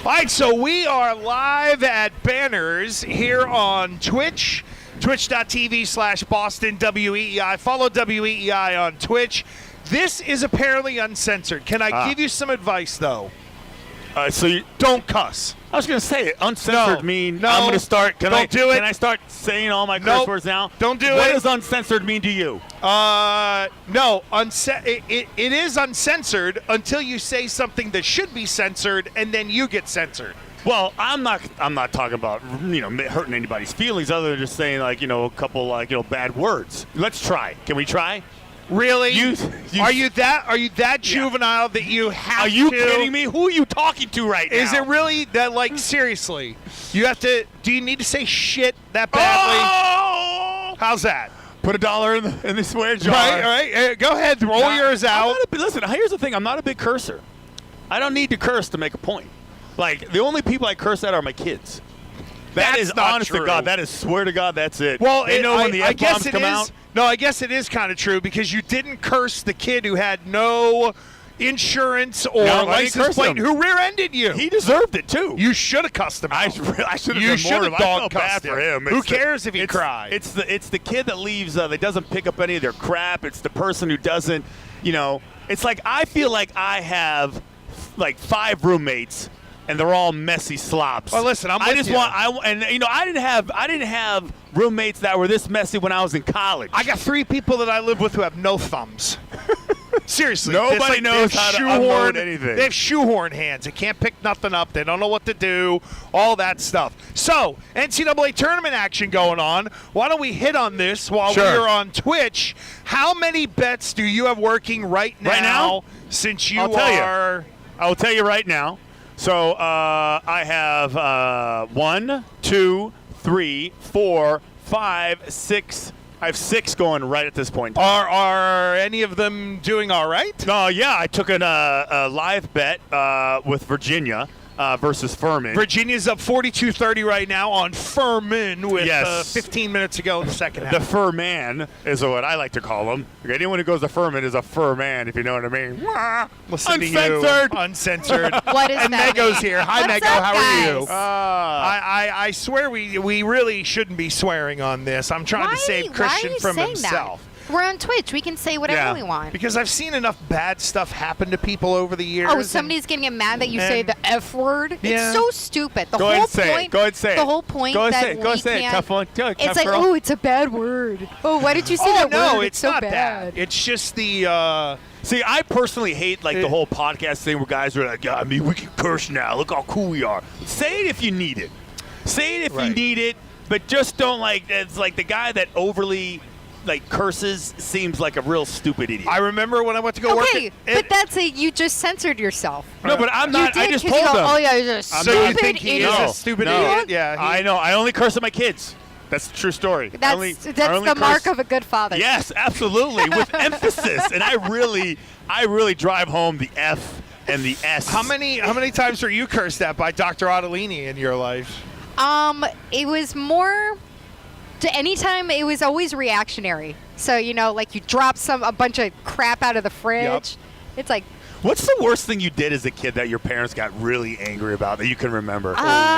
All right, so we are live at Banners here on Twitch, twitch.tv/Boston WEEI. Follow WEEI on Twitch. This is apparently uncensored. Can I give you some advice, though? Don't cuss. I was going to say, uncensored No. mean No. I'm going to start. Don't do it. Can I start saying all my curse Nope. words now? Don't do What it. does uncensored mean to you? No. It is uncensored until you say something that should be censored, and then you get censored. Well, I'm not talking about hurting anybody's feelings, other than just saying a couple bad words. Let's try. Can we try? Really? Are you that Yeah. juvenile that you have to? Are you kidding me? Who are you talking to right now? Is it really that, seriously? You have to, do you need to say shit that badly? Oh! How's that? Put $1 in the swear jar. Right, all right. Go ahead, roll yours out. Listen, here's the thing. I'm not a big cursor. I don't need to curse to make a point. The only people I curse at are my kids. That That's is not honest true. to God. That is swear to God. That's it. Well, they know when the I guess F-bombs it come is. out. No, I guess it is kind of true because you didn't curse the kid who had no insurance or No, I didn't license curse plate him. who rear-ended you. He deserved it too. You should have cussed him out. I should have You done should more. have I felt dog bad cussed for him. Who It's the- cares if he cried? It's the kid that leaves. That doesn't pick up any of their crap. It's the person who doesn't. It's like I feel like I have 5 roommates. And they're all messy slobs. Well, listen, I didn't have roommates that were this messy when I was in college. I got 3 people that I live with who have no thumbs. Seriously. Nobody they knows have how to unload anything. They have shoehorn hands. They can't pick nothing up. They don't know what to do, all that stuff. So, NCAA tournament action going on. Why don't we hit on this while we're on Twitch? How many bets do you have working right now? Since you are... I'll tell you right now. So I have 1, 2, 3, 4, 5, 6. I have 6 going right at this point. Are any of them doing all right? Yeah, I took a live bet with Virginia versus Furman. Virginia's up 42-30 right now on Furman with Yes. 15 minutes to go in the second half. The Furman is what I like to call him. Anyone who goes to Furman is a Furman, if you know what I mean. Listen Uncensored. to you. Uncensored. What is and that Mego's mean? here. Hi, What's Mego. up, How are you? guys? I swear we really shouldn't be swearing on this. I'm trying to save Christian from himself. We're on Twitch. We can say whatever we want. Because I've seen enough bad stuff happen to people over the years. Oh, somebody's going to get mad that you say the F word? Yeah. It's so stupid. The Go whole ahead and say it. point, Go ahead and say it. The whole point Go ahead that and say it. Go ahead and we say it. can't... Tough one. Go ahead, It's tough like, girl. oh, it's a bad word. Oh, why did you say that no, word? it's so not bad. that. It's just the... See, I personally hate the whole podcast thing where guys are like, we can curse now. Look how cool we are. Say it if you need it. Say it if you need it, but just don't it's like the guy that overly curses seems like a real stupid idiot. I remember when I went to go work but that's you just censored yourself. No, but I'm not. You did, I just 'cause told you go, them. oh, yeah, you're a stupid So you think he idiot. is a stupid idiot? Yeah. I know. I only curse at my kids. That's the true story. That's I only the mark curse- of a good father. Yes, absolutely, with emphasis. And I really drive home the F and the S. How many times were you cursed at by Dr. Ottolini in your life? It was more... Anytime, it was always reactionary. So, you drop a bunch of crap out of the fridge. Yep. It's like... What's the worst thing you did as a kid that your parents got really angry about that you can remember? it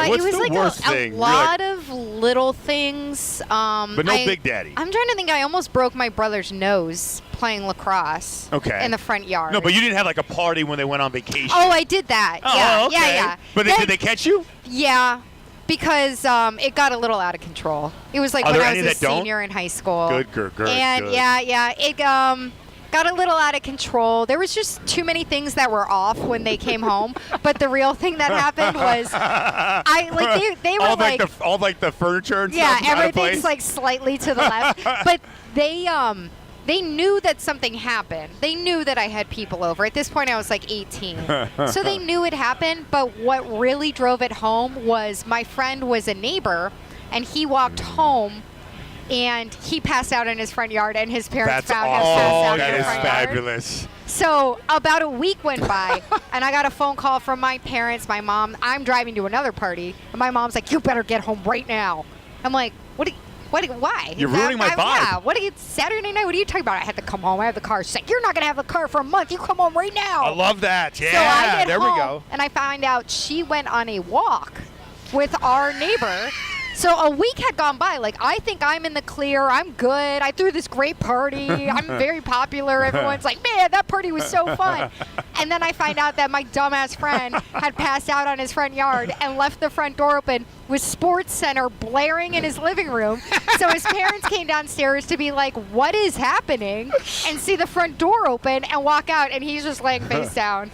What's was the worst thing? a lot of little things. But no Big Daddy. I'm trying to think. I almost broke my brother's nose playing lacrosse in the front yard. No, but you didn't have a party when they went on vacation. Oh, I did that. Oh, yeah, okay. yeah. But did they catch you? Yeah. Because it got a little out of control. It was when I was a senior in high school. Good. And good. yeah, it got a little out of control. There was just too many things that were off when they came home. But the real thing that happened was, they were all the furniture and yeah, stuff. Yeah, everything's slightly to the left. But they knew that something happened. They knew that I had people over. At this point, I was 18. So they knew it happened. But what really drove it home was my friend was a neighbor, and he walked home, and he passed out in his front yard, and his parents found him passed out in his front yard. That is fabulous. So about a week went by, and I got a phone call from my parents, my mom. I'm driving to another party, and my mom's like, "You better get home right now." I'm like, "What? Why? You're ruining my vibe. Yeah. What? Saturday night? What are you talking about? I had to come home. I have the car. She's like, you're not gonna have the car for a month. You come home right now. I love that. Yeah, so I get there home, we go. And I find out she went on a walk with our neighbor. So a week had gone by. Like, I think I'm in the clear. I'm good. I threw this great party. I'm very popular. Everyone's like, man, that party was so fun. And then I find out that my dumbass friend had passed out on his front yard and left the front door open with Sports Center blaring in his living room. So his parents came downstairs to be like, what is happening? And see the front door open and walk out, and he's just laying face down.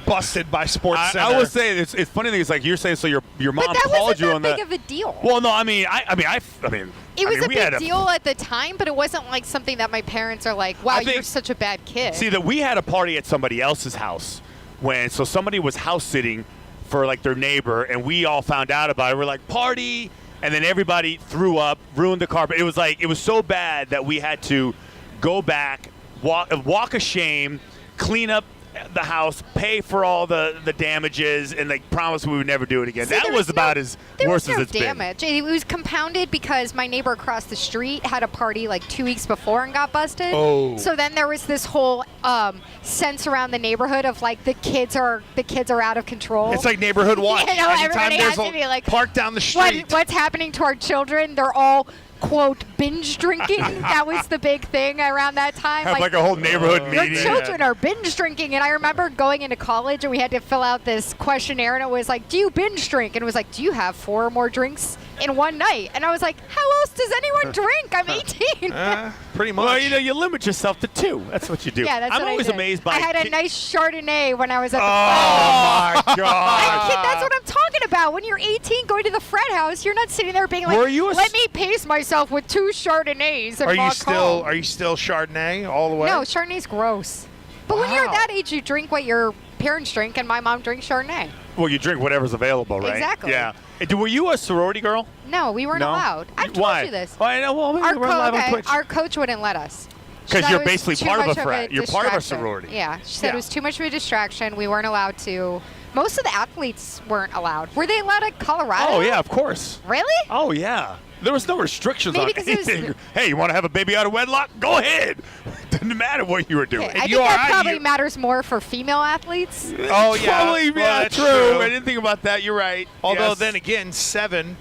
Busted by Sports Center. I would say it's funny thing is like you're saying. So your mom But that called wasn't you that on big that. of a deal. Well, no, I mean, It was a we big deal at the time, but it wasn't like something that my parents are like, wow, I think- you're such a bad kid. See, that we had a party at somebody else's house so somebody was house sitting for like their neighbor, and we all found out about it. We're like, party, and then everybody threw up, ruined the carpet. It was so bad that we had to go back, walk of shame, clean up the house, pay for all the damages, and like promise we would never do it again. See, that was about as worse as it's damage. been. It was compounded because my neighbor across the street had a party like 2 weeks before and got busted. Oh. So then there was this whole sense around the neighborhood of like the kids are out of control. It's like neighborhood watch. You know, Anytime everybody there's has to be like, park down the street. what's happening to our children? They're all, quote, binge drinking. That was the big thing around that time. Have like a whole neighborhood your meeting. children are binge drinking. And I remember going into college and we had to fill out this questionnaire, and it was like, do you binge drink? And it was like, do you have 4 or more drinks in one night? And I was like, how else does anyone drink? I'm 18. Pretty much. Well, you limit yourself to 2. That's what you do. Yeah, that's I'm what always I did. amazed by. I had a nice Chardonnay when I was at the Oh my I God! kid, that's what I'm talking about. When you're 18 going to the frat house, you're not sitting there being like, Were you a let me pace myself with 2 Chardonnays and walk home. Are you still Chardonnay all the way? No, Chardonnay's gross. But when you're Wow. that age, you drink what your parents drink, and my mom drinks Chardonnay. Well, you drink whatever's available, right? Exactly. Yeah. Were you a sorority girl? No, we weren't No? allowed. I've told Why? you this. Well, I know. Well, we're live on Twitch. Our coach wouldn't let us. She Because thought you're it was basically too part of much a frat. You're part of a distraction. sorority. Yeah, she said Yeah. it was too much of a distraction. We weren't allowed to. Most of the athletes weren't allowed. Were they allowed at Colorado? Oh yeah, of course. Really? Oh yeah. There was no restrictions Maybe on 'cause it was- anything. Hey, you want to have a baby out of wedlock? Go ahead. Doesn't matter what you were doing. Okay, I think you are that right, probably you- matters more for female athletes. Oh, yeah. Totally, Well, yeah, that's true. true. I didn't think about that. You're right. Although Yes. then again, 7,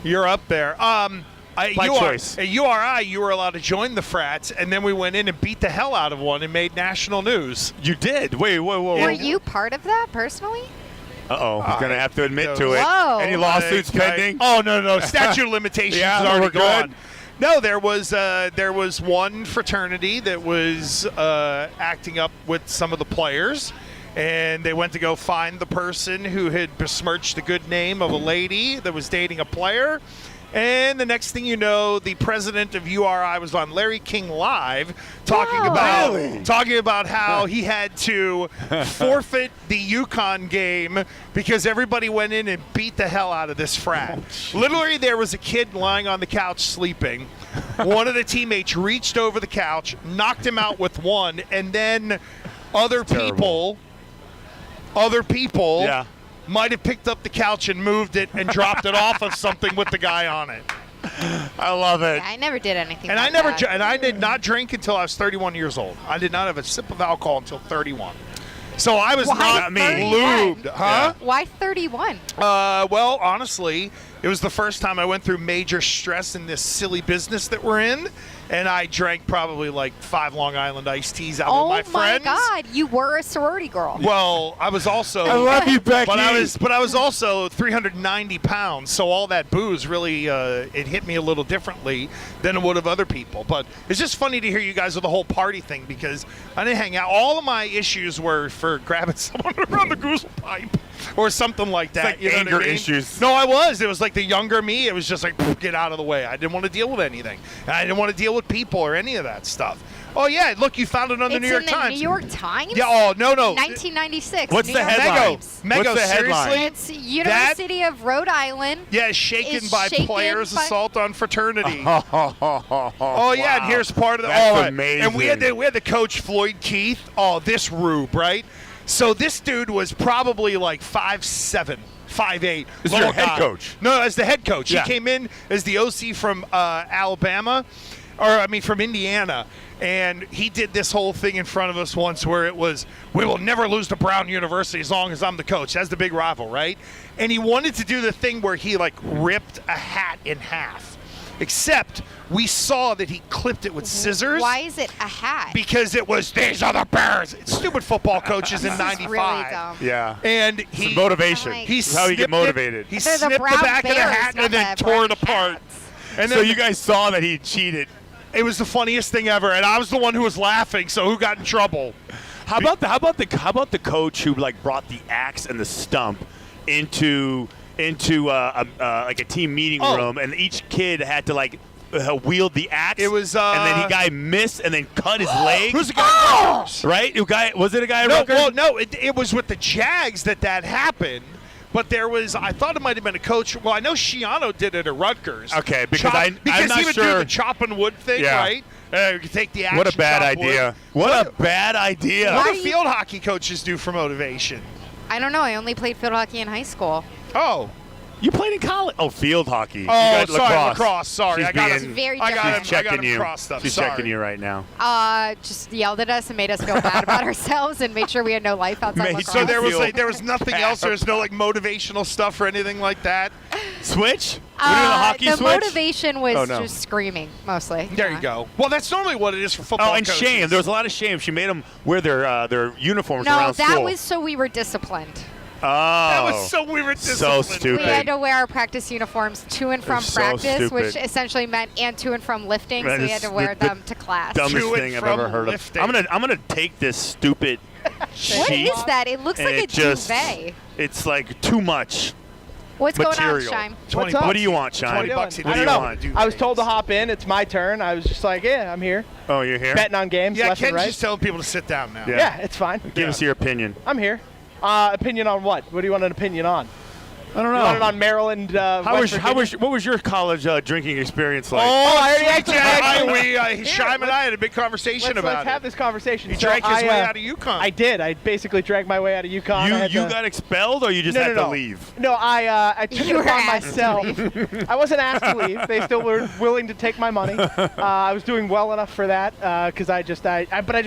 you're up there. By choice. At URI, you were allowed to join the frats, and then we went in and beat the hell out of one and made national news. You did. Wait, whoa. Were you part of that personally? Uh-oh. He's going to have to admit to it. Whoa. Any lawsuits pending? Oh, no. Statute of limitations Yeah, is already we're good. gone. No, there was one fraternity that was acting up with some of the players, and they went to go find the person who had besmirched the good name of a lady that was dating a player. And the next thing you know, the president of URI was on Larry King Live talking about how he had to forfeit the UConn game because everybody went in and beat the hell out of this frat. Literally, there was a kid lying on the couch sleeping. One of the teammates reached over the couch, knocked him out with one, and then other people Yeah. might have picked up the couch and moved it and dropped it off of something with the guy on it. I love it. Yeah, I never did anything. And like that. I did not drink until I was 31 years old. I did not have a sip of alcohol until 31. So I was Why not 31? lubed, huh? Why 31? Well, honestly, it was the first time I went through major stress in this silly business that we're in, and I drank probably like 5 Long Island iced teas out with my friends. Oh my God, you were a sorority girl. Well, I was also. I love you, Becky. But I was also 390 pounds, so all that booze really it hit me a little differently than it would have other people. But it's just funny to hear you guys with the whole party thing because I didn't hang out. All of my issues were for grabbing someone around the goozle pipe or something like that. like you know anger what I mean? issues. No, I was. It was like the younger me. It was just like get out of the way. I didn't want to deal with anything. And I didn't want to deal with people or any of that stuff. Oh yeah, look, you found it on the It's New York in the Times. New York Times? Yeah. Oh no. 1996. What's New the York headline? Times. Mego, What's the headline? seriously? It's University of Rhode Island. Yeah, shaken Is by shaken players' by- assault on fraternity. Oh Yeah, and here's part of the. That's And we had amazing. the coach Floyd Keith. Oh, this rube, right? So this dude was probably like 5'7", 5'8". This is your head coach? No, as the head coach. Yeah. He came in as the OC from from Indiana. And he did this whole thing in front of us once where it was, we will never lose to Brown University as long as I'm the coach. That's the big rival, right? And he wanted to do the thing where he, like, ripped a hat in half. Except we saw that he clipped it with scissors. Why is it a hat? Because it was, these are the Bears. It's stupid football coaches in This is 95. really dumb. Yeah. And It's he motivation. Like- he This is how you get snipped it. motivated. He They're the snipped the Brown back of the Bears, hat not and then the tore it Brown apart. Cats. And So then you guys saw that he cheated. it was the funniest thing ever, and I was the one who was laughing. So who got in trouble? How about the coach who like brought the axe and the stump into like a team meeting room, and each kid had to like wield the axe. It was, and then the guy missed and then cut his leg. Who's the guy? Right? Was it a guy? At No, Rutgers? well, no, it was with the Jags that happened. But there was, I thought it might have been a coach. Well, I know Schiano did it at Rutgers. Okay, because I'm because not he would sure. do the chopping wood thing, Yeah. right? You could take the axe. What a and bad chop wood. idea! What a bad idea! What Why do do you- field hockey coaches do for motivation? I don't know. I only played field hockey in high school. Oh, You played in college? Oh, field hockey. You oh, got sorry, lacrosse. Sorry, She's I got being- him. Very I got different. She's him. I got checking him you. cross stuff. She's Sorry. checking you right now. Just yelled at us and made us feel bad about ourselves and made sure we had no life outside Made- lacrosse. So there was Feel like, there was nothing else. There was no like motivational stuff or anything like that. Switch? We're doing a hockey the switch? motivation was Oh, no. just screaming, mostly. There Yeah. you go. Well, that's normally what it is for football. Oh, and coaches. shame. There was a lot of shame. She made them wear their uniforms No, around that school. was so we were disciplined. Oh. That was so we were So disciplined. stupid. We had to wear our practice uniforms to and from so practice, which stupid. essentially meant and to and from lifting, That so we is had to wear the them to class. Dumbest To and thing I've from ever heard lifting. of. I'm gonna take this stupid What sheet. is that? It looks and like a it just, duvet. It's like too much. What's material. going on, Shime? 20 What's up? What do you want, Shine? 20 bucks. I What do don't you know. want to do? I was told to hop in. It's my turn. I was just like, yeah, I'm here. Oh, you're here? Betting on games Yeah, left and Ken's right. just telling people to sit down now. Yeah. Yeah, it's fine. Give us your opinion. I'm here. Opinion on what? What do you want an opinion on? I don't You want it on Maryland, West Virginia? what was your college drinking experience like? Oh, I already actually Shime and I had a big conversation let's about have it. this conversation. He So drank his I, way out of UConn. I did. I basically dragged my way out of UConn. you got expelled or you just had to leave? No, I took You it were upon asked to myself. I wasn't asked to leave. They still were willing to take my money. I was doing well enough for that because I just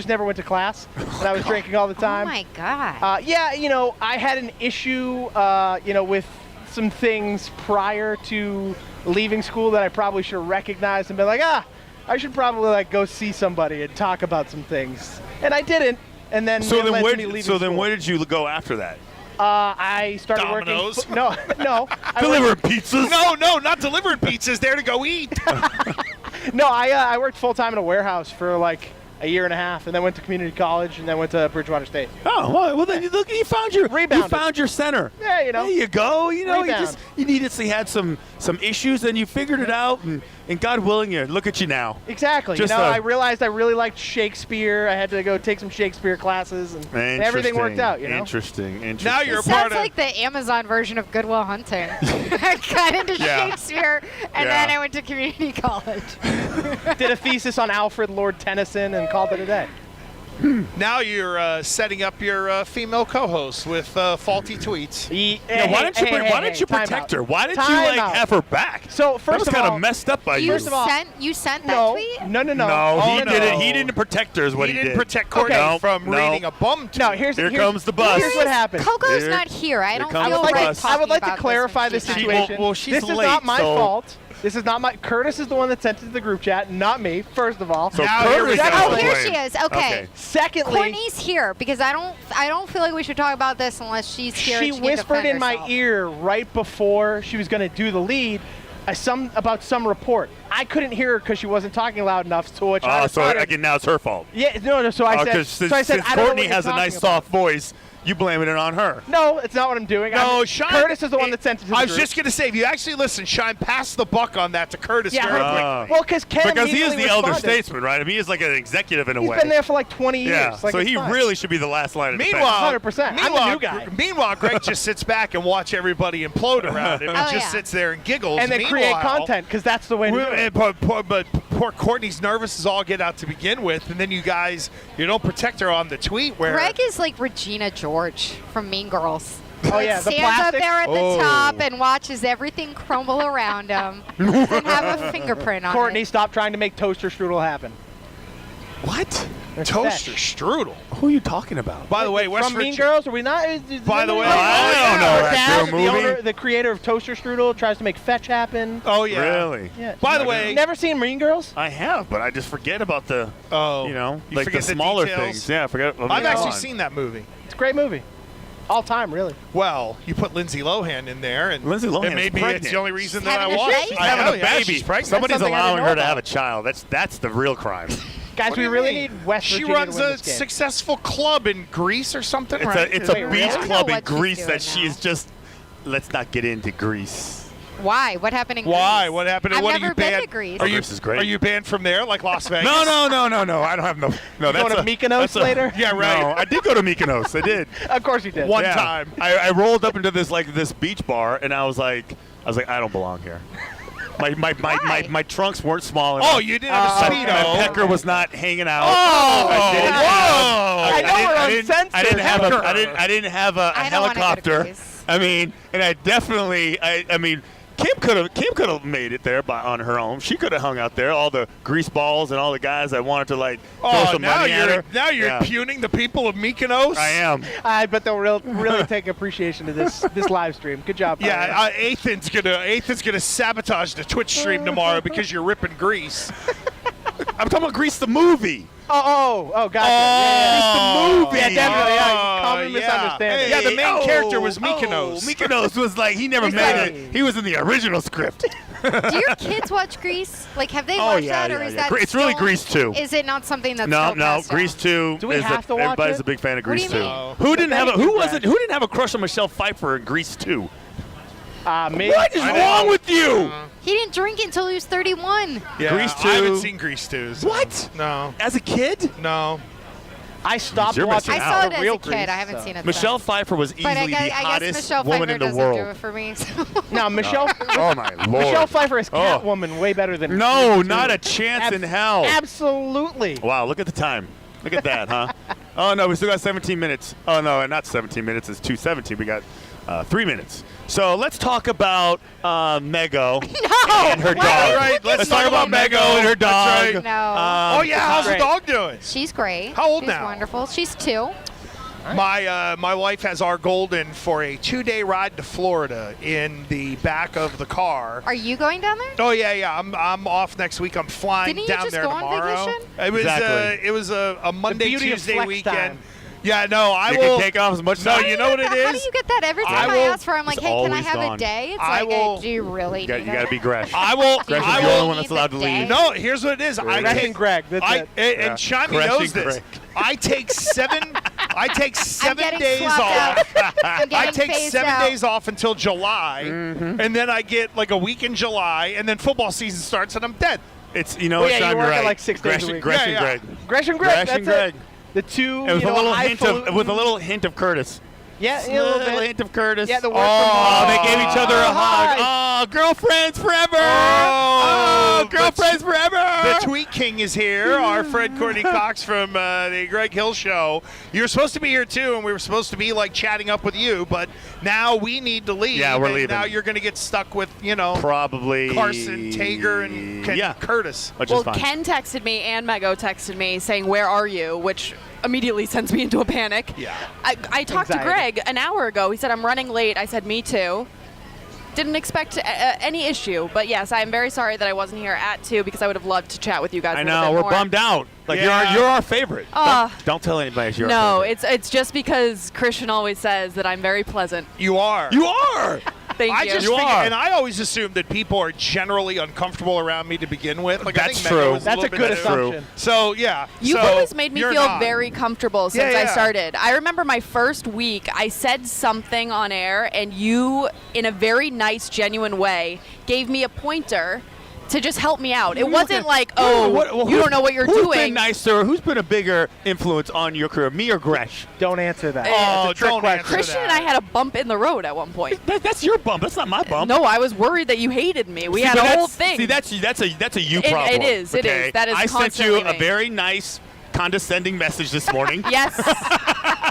never went to class. And I was drinking all the Oh time. my God. Yeah, I had an issue, with some things prior to leaving school that I probably should have recognized and been like, I should probably go see somebody and talk about some things. And I didn't. And then So it then led to where me leaving so then school. where did you go after that? I started Domino's? working. No. I Delivering pizzas? No, not delivering pizzas. There to go eat. No, I worked full time in a warehouse for like a year and a half, and then went to community college, and then went to Bridgewater State. Oh, well then you found your center. Yeah, There you go. Rebound. You needlessly had some issues and you figured it out and God willing you look at you now. Exactly. Just I realized I really liked Shakespeare. I had to go take some Shakespeare classes, and everything worked out. Interesting. Now you're It a part sounds of. like the Amazon version of Good Will Hunting. I got into Yeah. Shakespeare, and Yeah. then I went to community college. Did a thesis on Alfred Lord Tennyson and called it a day. Now you're setting up your female co-host with faulty tweets. Yeah, why didn't you time protect out. her? Why didn't you Time out. have her back? So That first was of kind all, of messed up by you. First of all- You sent that no, tweet? no. No, he no. didn't. He didn't protect her. Is what He he didn't did. protect Courtney Okay. from No. reading a bum tweet. No, here's comes the bus. Here's what happened. Coco's Here- not here. I don't comes feel the right bus. talking I would like to about clarify this this when she's not situation. well, she's this is late, not my so- fault. This is not my. Curtis is the one that sent it to the group chat, not me. First of all. So Now Curtis here we got go. Oh, the here blame. she is. Okay. Secondly, Courtney's here because I don't feel like we should talk about this unless she's here. she and can whispered defend in my herself. ear right before she was going to do the lead about some report. I couldn't hear her because she wasn't talking loud enough. To which I Oh, so responded, again, now it's her fault. yeah, no. So I said, Because so I said, since I don't know Courtney what you're has a talking nice, about. soft voice, you blaming it on her. No, it's not what I'm doing. No, Shine. Curtis is the one that sent it to the I was group. just gonna say, if you actually listen, Shine, pass the buck on that to Curtis Yeah, very her- quickly. well, because Ken Because he is the immediately elder responded. statesman, right? I mean, he is like an executive in a He's way. been there for like 20 years. Yeah, Like, so it's he fine. really should be the last line of defense. Meanwhile, 100%. I'm the meanwhile, new guy. Meanwhile, Greg just sits back and watch everybody implode around him and Oh, just yeah. sits there and giggles. and then create Meanwhile, content because that's the way to do it. But poor Courtney's nervous as all get out to begin with, and then you don't protect her on the tweet where Greg is like Regina George from Mean Girls. Oh yeah, the Stands up plastic. there at the top and watches everything crumble around him. Doesn't have a fingerprint on Courtney, it. stop trying to make toaster strudel happen. What? toaster strudel. Who are you talking about? By the way, West from Mean Virginia. Girls, are we not? By the way, I don't know that Dad, girl movie. the creator of Toaster Strudel, tries to make fetch happen. Oh yeah. Really? Yeah. By the You way, never seen Mean Girls? I have, but I just forget about the, you like the forget the smaller details? things. Yeah, I forget. I've actually seen that movie. It's a great movie. All time, really. Well, you put Lindsay Lohan in there, and Lindsay Lohan's maybe pregnant. it's the only reason She's that I having a watched. baby? She's She's having having a yeah, baby. she's pregnant. Somebody's That's something I allowing didn't her know to have a about. child. That's the real crime. Guys, What we do you really mean? need West She Virginia runs to win a this game. successful club in Greece or something, It's right? a Wait, beach really? club I in don't know what she's Greece doing that she now. is just. Let's not get into Greece. Why? What happened in Why? Greece? What happened? I've What are never you been banned? to Greece. Are you Greece is great. Are you banned from there, like Las Vegas? No. I don't have no. You That's going to Mykonos later? Yeah, right. No, I did go to Mykonos. I did. Of course you did. One Yeah. time. I rolled up into this beach bar, and I was like, I don't belong here. My trunks weren't small enough. Oh, you didn't have a My Speedo. pecker was not hanging out. Oh, I didn't whoa. I know we're uncensored. I didn't have Pecker. I didn't have a I don't wanna go to helicopter. Greece. I mean, and I definitely. I mean, Kim could have made it there on her own. She could have hung out there. All the grease balls and all the guys that wanted to throw some now money at her. you're Yeah. impugning the people of Mykonos. I am. I bet they'll really take appreciation to this live stream. Good job. Tyler. Yeah, Ethan's gonna sabotage the Twitch stream tomorrow because you're ripping Grease. I'm talking about Grease the movie. Oh, gotcha. The movie. Yeah, definitely. Yeah, common misunderstanding. Yeah, the main character was Mykonos. Mykonos was like he never Is made that- it. He was in the original script. Do your kids watch Grease? Like, have they Oh, watched yeah, that, or yeah, is yeah. that It's really still- Grease 2. Is it not something that's No, still passed Grease down? 2. Do we have to watch everybody's it? a big fan of What do Grease you 2. mean? Who didn't have a Betty who Boop wasn't Bash. who didn't have a crush on Michelle Pfeiffer in Grease 2? Me. What is wrong with you? He didn't drink until he was 31. Yeah, Grease I haven't 2. seen Grease 2. so- What? No. As a kid? No. I stopped You're watching. missing I out. saw the it as real a kid. Grease, I haven't so. seen it. Michelle since. Pfeiffer was But easily the I guess hottest Michelle woman Pfeiffer in the doesn't do world. it for me. No, Michelle. Oh my lord. Michelle Pfeiffer is Oh. Catwoman way better than. No, Grease not 2. a chance in hell. Absolutely. Wow, look at the time. Look at that, huh? Oh no, we still got 17 minutes. Oh no, not 17 minutes. It's 2:17. We got 3 minutes. So let's talk about Mego and her Why dog. are you Right, let's Let's talk about Mego. Mego and her dog. That's right. No. Oh yeah, how's the great. dog doing? She's great. How old She's now? wonderful. She's 2. My wife has our Golden for a 2-day ride to Florida in the back of the car. Are you going down there? Oh yeah. I'm off next week. I'm flying Didn't you down just there go on tomorrow. vacation? It was Exactly. it was a Monday beauty of Tuesday flex weekend. time. Yeah, no, I You will can take off as much No, time. you know what it How do is? you get that every I time I, will- ask for? I'm like, It's hey, can I always have gone. a day? It's I like, will- do you really You need got to be Gresh. I will. Gresh is I the will. only one that's allowed to Need the leave. day. No, here's what it is. I Gresh take and Greg. That's I it. and Shani Gresh knows and this. Greg. I take seven. I take I'm 7 getting days swapped off. out. I'm I getting take phased 7 out. days off until July, and then I get like a week in July, and then football season starts, and I'm dead. It's you know Well, what, yeah, Sean, you you're work at right. like 6 days a Gresh, week. Gresh Yeah, and yeah. Greg. Gresh and Greg. Gresh That's and Greg. it. The two. And with a little highfalutin- with a little hint of Curtis. Yeah, A a little little bit. hint of Curtis. Yeah, the work oh, from home. they gave each other a hug. Hi. Oh, girlfriends forever. Oh, girlfriends forever. The Tweet King is here, our friend Courtney Cox from the Greg Hill Show. You're supposed to be here too, and we were supposed to be like chatting up with you, but now we need to leave. Yeah, we're and leaving. Now you're going to get stuck with Probably Carson, Tager, and Curtis. Which Well, is fine. Ken texted me and Mego texted me saying, "Where are you?" which immediately sends me into a panic. Yeah. I talked to Anxiety. Greg an hour ago. He said, "I'm running late." I said, "Me too." Didn't expect any issue, but yes, I am very sorry that I wasn't here at 2 because I would have loved to chat with you guys. I a little know bit we're more. bummed out. Like Yeah. you're our favorite. Ah. Don't tell anybody you're our No, favorite. it's just because Christian always says that I'm very pleasant. You are. You are. Thank I you. just You think, are. and I always assume that people are generally uncomfortable around me to begin with. Like, I That's think Mego true. is That's a little good bit true. assumption. So yeah, You've so always made me you're feel not. very comfortable since Yeah, I yeah. started. I remember my first week, I said something on air, and you, in a very nice, genuine way, gave me a pointer to just help me out. It wasn't like, oh, you don't know what you're who's doing. Who's been nicer? Who's been a bigger influence on your career, me or Gresh? Don't answer that. Oh, don't answer Christian that. and I had a bump in the road at one point. That's your bump. That's not my bump. No, I was worried that you hated me. We had but a whole that's- thing. See, that's a you problem. It is. It okay? is. That is I sent you constantly a me. very nice, condescending message this morning. Yes.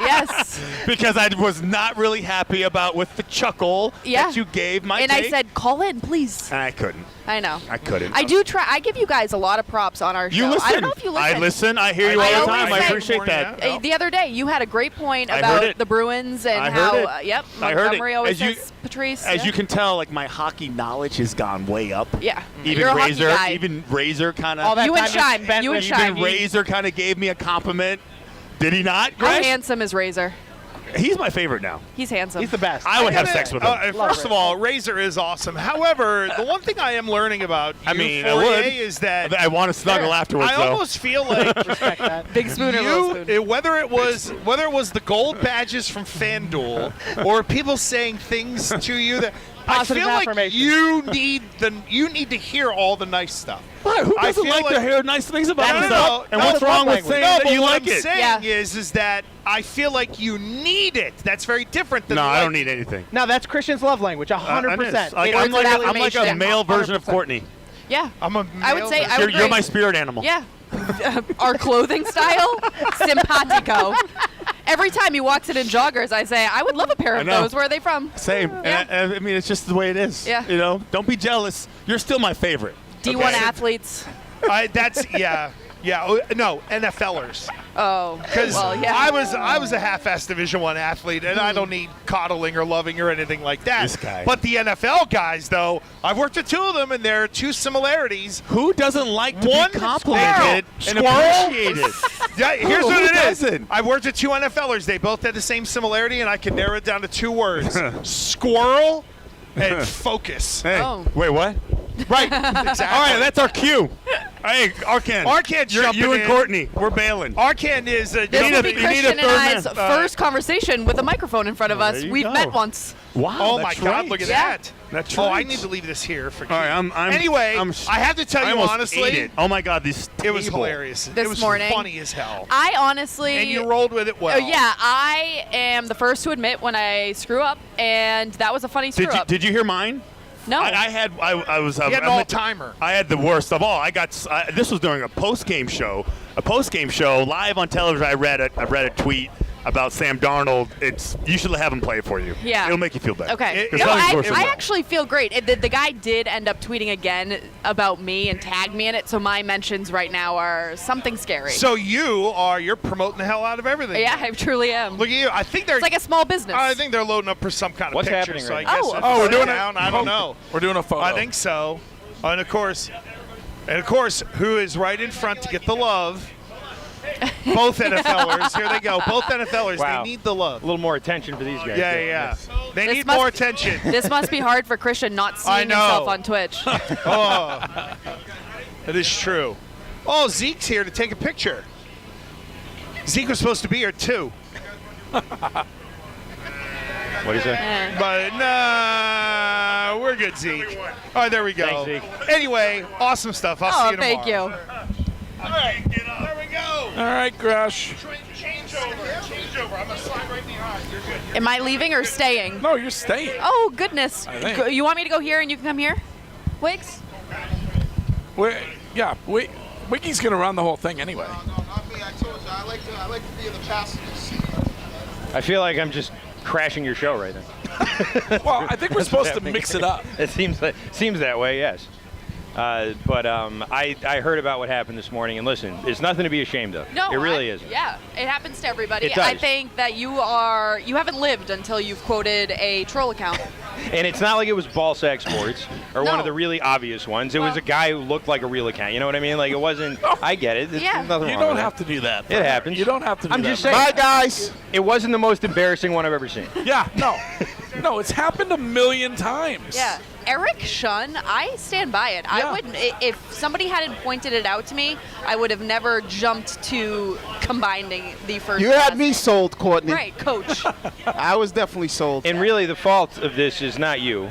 Yes. Because I was not really happy about with the chuckle that you gave my And take. I said, call in, please. And I couldn't. I know. I couldn't. I do try. I give you guys a lot of props on our show. You listen. I don't know if you listen. I listen. I hear you all the always time. I say- appreciate that. The other day, you had a great point I heard about it. the Bruins and I how, heard it. yep, I heard it. Montgomery always As you- says Patrice. As yeah. you can tell, like my hockey knowledge has gone way up. Yeah. Even You're a hockey Razor, guy. even Razor kind All of. that You and time Shime. spent You and with- Shime. Even Razor kind of gave me a compliment. Did he not? How Gresh? handsome is Razor? He's my favorite now. He's handsome. He's the best. I would have gotta- sex with him. First of all, Razor is awesome. However, the one thing I am learning about I mean, I Fourier would. is that I want to snuggle afterwards, I though. almost feel like Respect that. Big spoon or little spoon? whether it was the gold badges from FanDuel or people saying things to you that Positive I feel like affirmation. you need to hear all the nice stuff. What? Who I doesn't feel like to like- hear nice things about No, no, himself? no, And no, what's it's wrong love with language. saying No, that but you what like I'm it? saying Yeah. is that I feel like you need it. That's very different than No, I like- don't need anything. No, that's Christian's love language, 100%. Like, Words I'm like of a affirmation. male version of 100%. Courtney. Yeah. I'm a I would say male I would You're agree. my spirit animal. Yeah. Our clothing style, simpatico. Every time he walks in joggers, I say, I would love a pair of I know. those. Where are they from? Same. Yeah. And I mean, it's just the way it is. Yeah. You know, don't be jealous. You're still my favorite. D1 Okay? athletes. That's no NFLers. Oh. Because well, yeah. I was a half-assed Division I athlete, and I don't need coddling or loving or anything like that. This guy. But the NFL guys, though, I've worked with two of them, and there are two similarities. Who doesn't like to One, be complimented and squirrel. appreciated? Yeah, here's Who what it is. doesn't? I've worked with two NFLers. They both had the same similarity, and I can narrow it down to two words: squirrel and focus. Hey, Oh. wait, what? Right. Exactly. All right, that's our cue. Hey, Arkan. Arkan's jumping You and in. Courtney, we're bailing. Arkan is This need will a- be you need a Christian and third I's man. first conversation with a microphone in front of us. there you We've go. met once. Wow. Oh my that's God! right. Look at Yeah. that. That's Oh, I right. need to leave this here for. All right, I'm anyway, I have to tell I you almost honestly, ate it. Oh my God, this it was table. hilarious. This it was morning. funny as hell. I honestly. And you rolled with it well. Yeah, I am the first to admit when I screw up, and that was a funny screw up. Did you hear mine? No. He had an all-timer. I had the worst of all. This was during a post-game show. Live on television. I read a tweet about Sam Darnold. You should have him play it for you. Yeah. It'll make you feel better. Okay. Your No, son's I worse than that. actually feel great. The guy did end up tweeting again about me and tagged me in it, so my mentions right now are something scary. So you're promoting the hell out of everything. yeah, I truly am. Look at you. I think they're. It's like a small business. I think they're loading up for some kind of What's picture. happening So right I now? guess Oh, if oh, it's we're doing down, I don't know. We're doing a photo. I think so. And of course, who is right in front to get the love? Both NFLers. Here they go. Both NFLers. Wow. They need the love. A little more attention for these guys. Yeah. They This need must- more attention. This must be hard for Christian not I seeing know. himself on Twitch. Oh, it is true. Oh, Zeke's here to take a picture. Zeke was supposed to be here too, What do you say? Eh. but nah, we're good, Zeke. All right, there we go. Thanks, Zeke. Anyway, awesome stuff. I'll see Oh, you tomorrow. thank you. All right, there we go. All right, Gresh. Change over. I'm gonna slide right behind. You're good. Am I leaving or staying? No, you're staying. Oh, goodness. I think. You want me to go here and you can come here? Wiggs? Wiki's gonna run the whole thing anyway. No, not me. I told you. I like to be in the passenger seat. I feel like I'm just crashing your show right now. Well, I think we're supposed to mix it up. It seems that way, yes. But I heard about what happened this morning, and listen, it's nothing to be ashamed of. No, it really isn't. Yeah, it happens to everybody. It does. I think that you haven't lived until you've quoted a troll account. And it's not like it was Ballsack Sports or one No. of the really obvious ones. It was Well- a guy who looked like a real account. You know what I mean? Like it wasn't. I get it. There's Yeah. nothing You wrong don't with have to do that. It happens. You don't have to do I'm that. just saying. Bye, guys. It wasn't the most embarrassing one I've ever seen. Yeah, no, it's happened a million times. Yeah. Eric Shun, I stand by it. Yeah. I wouldn't. If somebody hadn't pointed it out to me, I would have never jumped to combining the first. You last had me name. sold, Courtney. Right, Coach. I was definitely sold. And really, the fault of this is not you.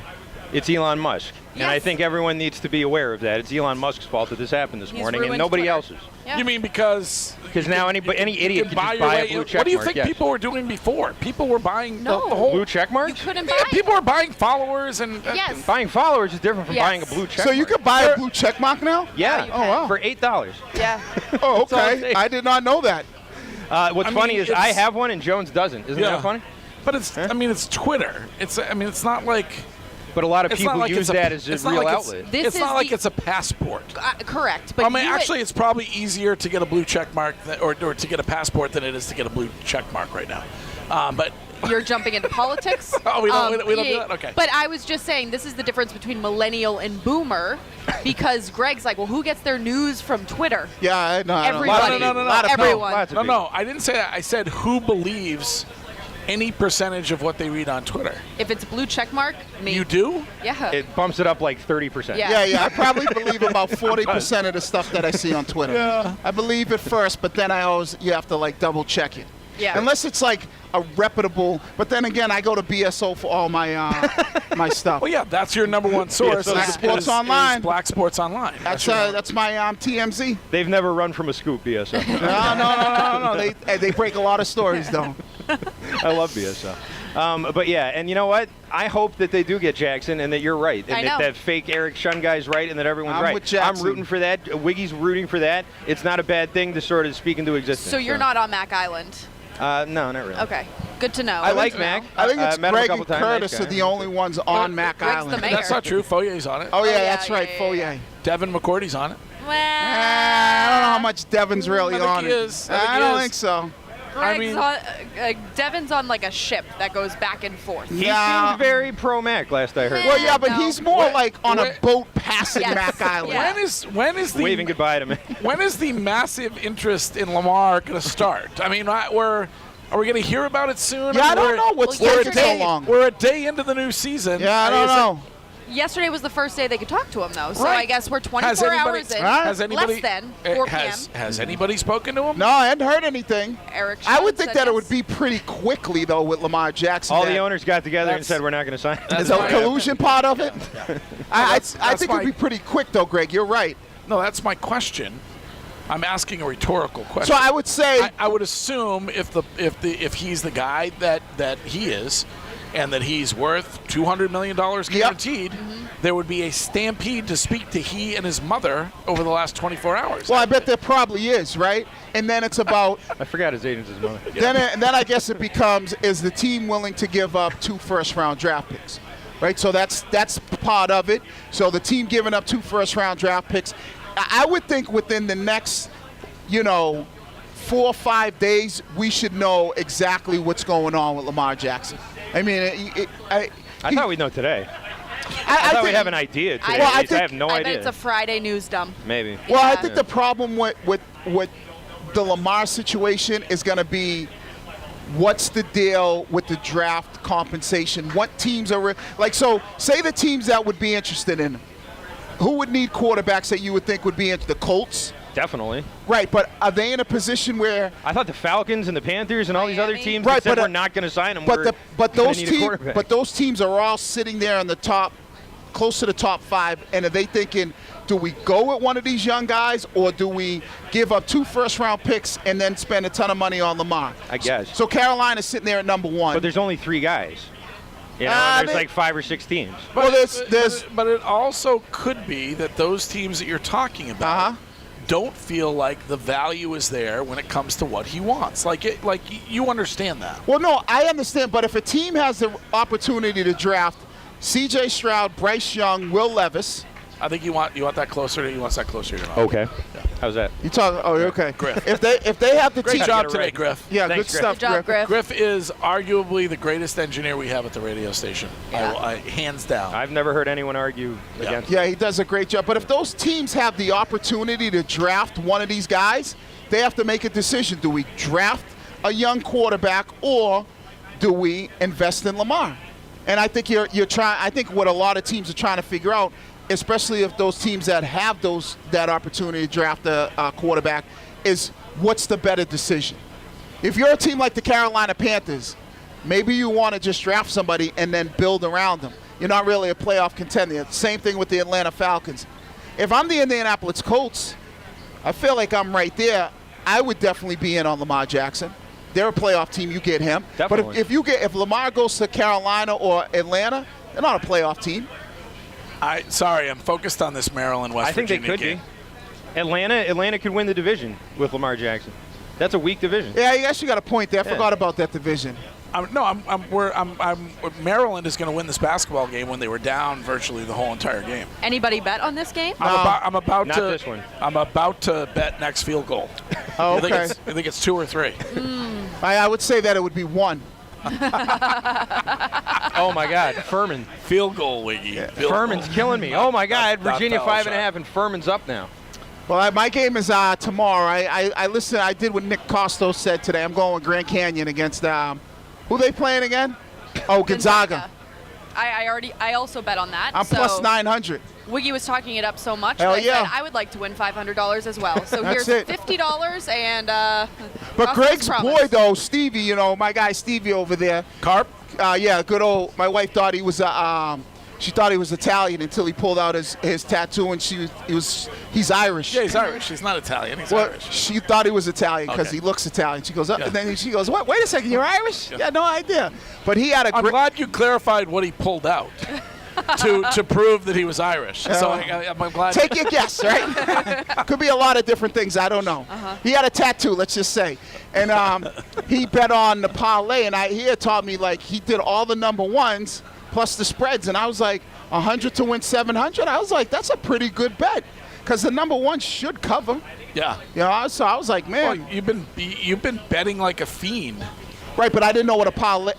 It's Elon Musk. And I Yes. think everyone needs to be aware of that. It's Elon Musk's fault that this happened this He's morning, and ruined nobody Twitter. else's. Yeah. You mean because Now any idiot you can buy just your buy way a blue in? check What do you mark, think yes. people were doing before? People were buying the No. whole Blue check You marks? couldn't Yeah, buy people it. are buying followers and Yes. Buying followers is different from Yes. buying a blue check So you mark. could buy a blue check mark now? Yeah. you Oh, wow. For $8. Yeah. Oh, all I'm okay. saying. I did not know that. What's I funny mean, is I it's- have one and Jones doesn't. Isn't Yeah. that funny? But it's I mean it's Twitter. It's it's not like But a lot of it's people not like use it's a, that as a it's not real like outlet. This it's is not like the- it's a passport. Correct. But I mean, you- actually, it's probably easier to get a blue check mark or to get a passport than it is to get a blue check mark right now. But you're jumping into politics. Oh, we don't do yeah, that? Okay. But I was just saying this is the difference between millennial and boomer, because Greg's like, well, who gets their news from Twitter? Yeah, I know. Everybody. No. Everyone. Lots of no, people. I didn't say that. I said who believes any percentage of what they read on Twitter. If it's blue check mark, me. You do? Yeah. It bumps it up like 30%. Yeah. Yeah, I probably believe about 40% of the stuff that I see on Twitter. Yeah. I believe it first, but then you have to like double check it. Yeah. Unless it's like a reputable, but then again, I go to BSO for all my my stuff. Well, yeah, that's your number one source. so Black Sports is Online. Black Sports Online. That's your- that's my TMZ. They've never run from a scoop, BSO. No. They break a lot of stories though. I love BSO. But yeah, and you know what? I hope that they do get Jackson and that you're right. And I that, know. that fake Eric Shun guy's right and that everyone's I'm right. with Jackson. I'm rooting for that. Wiggy's rooting for that. It's not a bad thing to sort of speak into existence. So you're not on Mac Island. No, not really. Okay. Good to know. I like Good to Mac. know. I think it's met him a Greg couple and times. Curtis Nice are guy. the only ones on Mac Greg's the Island. mayor. That's not true. Foyer's on it. Oh yeah, yeah, that's right. yeah, Foyer. yeah. Devin McCourty's on it. Well, I don't know how much Devin's really I think on he it. is. I think I he don't is. think so. Greg's mean- on, Devin's on like a ship that goes back and forth. He Yeah. seemed very pro-Mac last I heard. Well, yeah, but No. he's more like on a Where- boat passing Yes. Mac Island. Yeah. When is the Waving goodbye to me. when is the massive interest in Lamar going to start? I mean, are we going to hear about it soon? Yeah, I don't We're- know what's Well, taking so yesterday- long. We're a day into the new season. Yeah, I don't know. Yesterday was the first day they could talk to him, though. So Right. I guess we're Has 24 anybody, hours in. has anybody Less than 4 p.m. Has anybody spoken to him? No, I hadn't heard anything. Eric I Schultz would think said that it yes. would be pretty quickly, though, with Lamar Jackson. All that- the owners got together and That's- said we're not going to sign him. Is the my- collusion part of it? I that's think it would my- be pretty quick, though, Greg. You're right. No, that's my question. I'm asking a rhetorical question. So I would say, I would assume if he's the guy that he is, and that he's worth $200 million guaranteed, there would be a stampede to speak to he and his mother over the last 24 hours. well, I bet there probably is, right? And then it's about, I forgot his agent's his mother. then I guess it becomes, is the team willing to give up 2 first-round draft picks? Right, so that's part of it. So the team giving up 2 first-round draft picks. I would think within the next, 4 or 5 days, we should know exactly what's going on with Lamar Jackson. I mean, I thought we'd know today. I I thought think, we'd have an idea today. Well, I I think- have no I idea. bet it's a Friday news dump. Maybe. Well, I Yeah. think the problem with the Lamar situation is going to be what's the deal with the draft compensation? What teams are so? Say the teams that would be interested in him. Who would need quarterbacks that you would think would be into the Colts? Definitely. Right, but are they in a position where? I thought the Falcons and the Panthers and all these other Miami. teams Right, that said but, we're not going to sign him. But gonna those need a teams, quarterback. but those teams are all sitting there in the top, close to the top 5. And are they thinking, do we go with one of these young guys, or do we give up 2 first-round picks and then spend a ton of money on Lamar? I guess. So Carolina's sitting there at number 1. But there's only 3 guys. And there's like 5 or 6 teams. Well, there's But it also could be that those teams that you're talking about don't feel like the value is there when it comes to what he wants. Like you understand that. Well, no, I understand, but if a team has the opportunity to draft C.J. Stroud, Bryce Young, Will Levis, I think you want that closer to your mouth. Okay. How's that? you talk. Oh, okay. Griff. If they have the Great team, job get it today, right. Griff. yeah, Thanks, good Griff. stuff, Good job, Griff. Griff is arguably the greatest engineer we have at the radio station. Yeah. Hands down. I've never heard anyone argue against Yeah, he does a great job. But if those teams have the opportunity to draft one of these guys, they have to make a decision. Do we draft a young quarterback, or do we invest in Lamar? And I think you're trying. I think what a lot of teams are trying to figure out, especially if those teams that have that opportunity to draft a quarterback, is what's the better decision. If you're a team like the Carolina Panthers, maybe you want to just draft somebody and then build around them. you're not really a playoff contender. Same thing with the Atlanta Falcons. If I'm the Indianapolis Colts, I feel like I'm right there. I would definitely be in on Lamar Jackson. They're a playoff team. You get him. Definitely. But if Lamar goes to Carolina or Atlanta, they're not a playoff team. I'm focused on this Maryland-West I think Virginia they could game. be. Atlanta could win the division with Lamar Jackson. That's a weak division. Yeah, I guess you got a point there. I forgot about that division. Maryland is going to win this basketball game when they were down virtually the whole entire game. Anybody bet on this game? I'm about Not to. this one. I'm about to bet next field goal. Oh, okay. I think it's 2 or 3. I would say that it would be 1. Oh my God, Furman. Field goal, Wiggy. Field Furman's goal. killing me. Oh my God, Not Virginia foul 5.5, and Furman's up now. Well, my game is tomorrow. I listened. I did what Nick Costo said today. I'm going with Grand Canyon against who they playing again? Oh, Gonzaga. I also bet on that. I'm plus 900. Wiggy was talking it up so much Hell that I yeah. said I would like to win $500 as well. So That's here's it. $50 and. But Greg's promise. boy though, Stevie, my guy Stevie over there. Carp? Yeah, good old. My wife thought he was she thought he was Italian until he pulled out his tattoo, and he's Irish. Yeah, he's Irish. He's not Italian. He's Well, Irish. she thought he was Italian because Okay. he looks Italian. She goes up, Yeah. and then she goes, "What? Wait a second, you're Irish?" Yeah, no idea. But he had a I'm great. glad you clarified what he pulled out to prove that he was Irish. So I'm glad. Take your guess, right? Could be a lot of different things. I don't know. He had a tattoo, let's just say. And he bet on the parlay, and he had taught me, like, he did all the number ones plus the spreads. And I was like, 100 to win 700? I was like, that's a pretty good bet because the number one should cover. Yeah. So I was like, man. Well, you've been betting like a fiend. Right, but I didn't know what a parlay.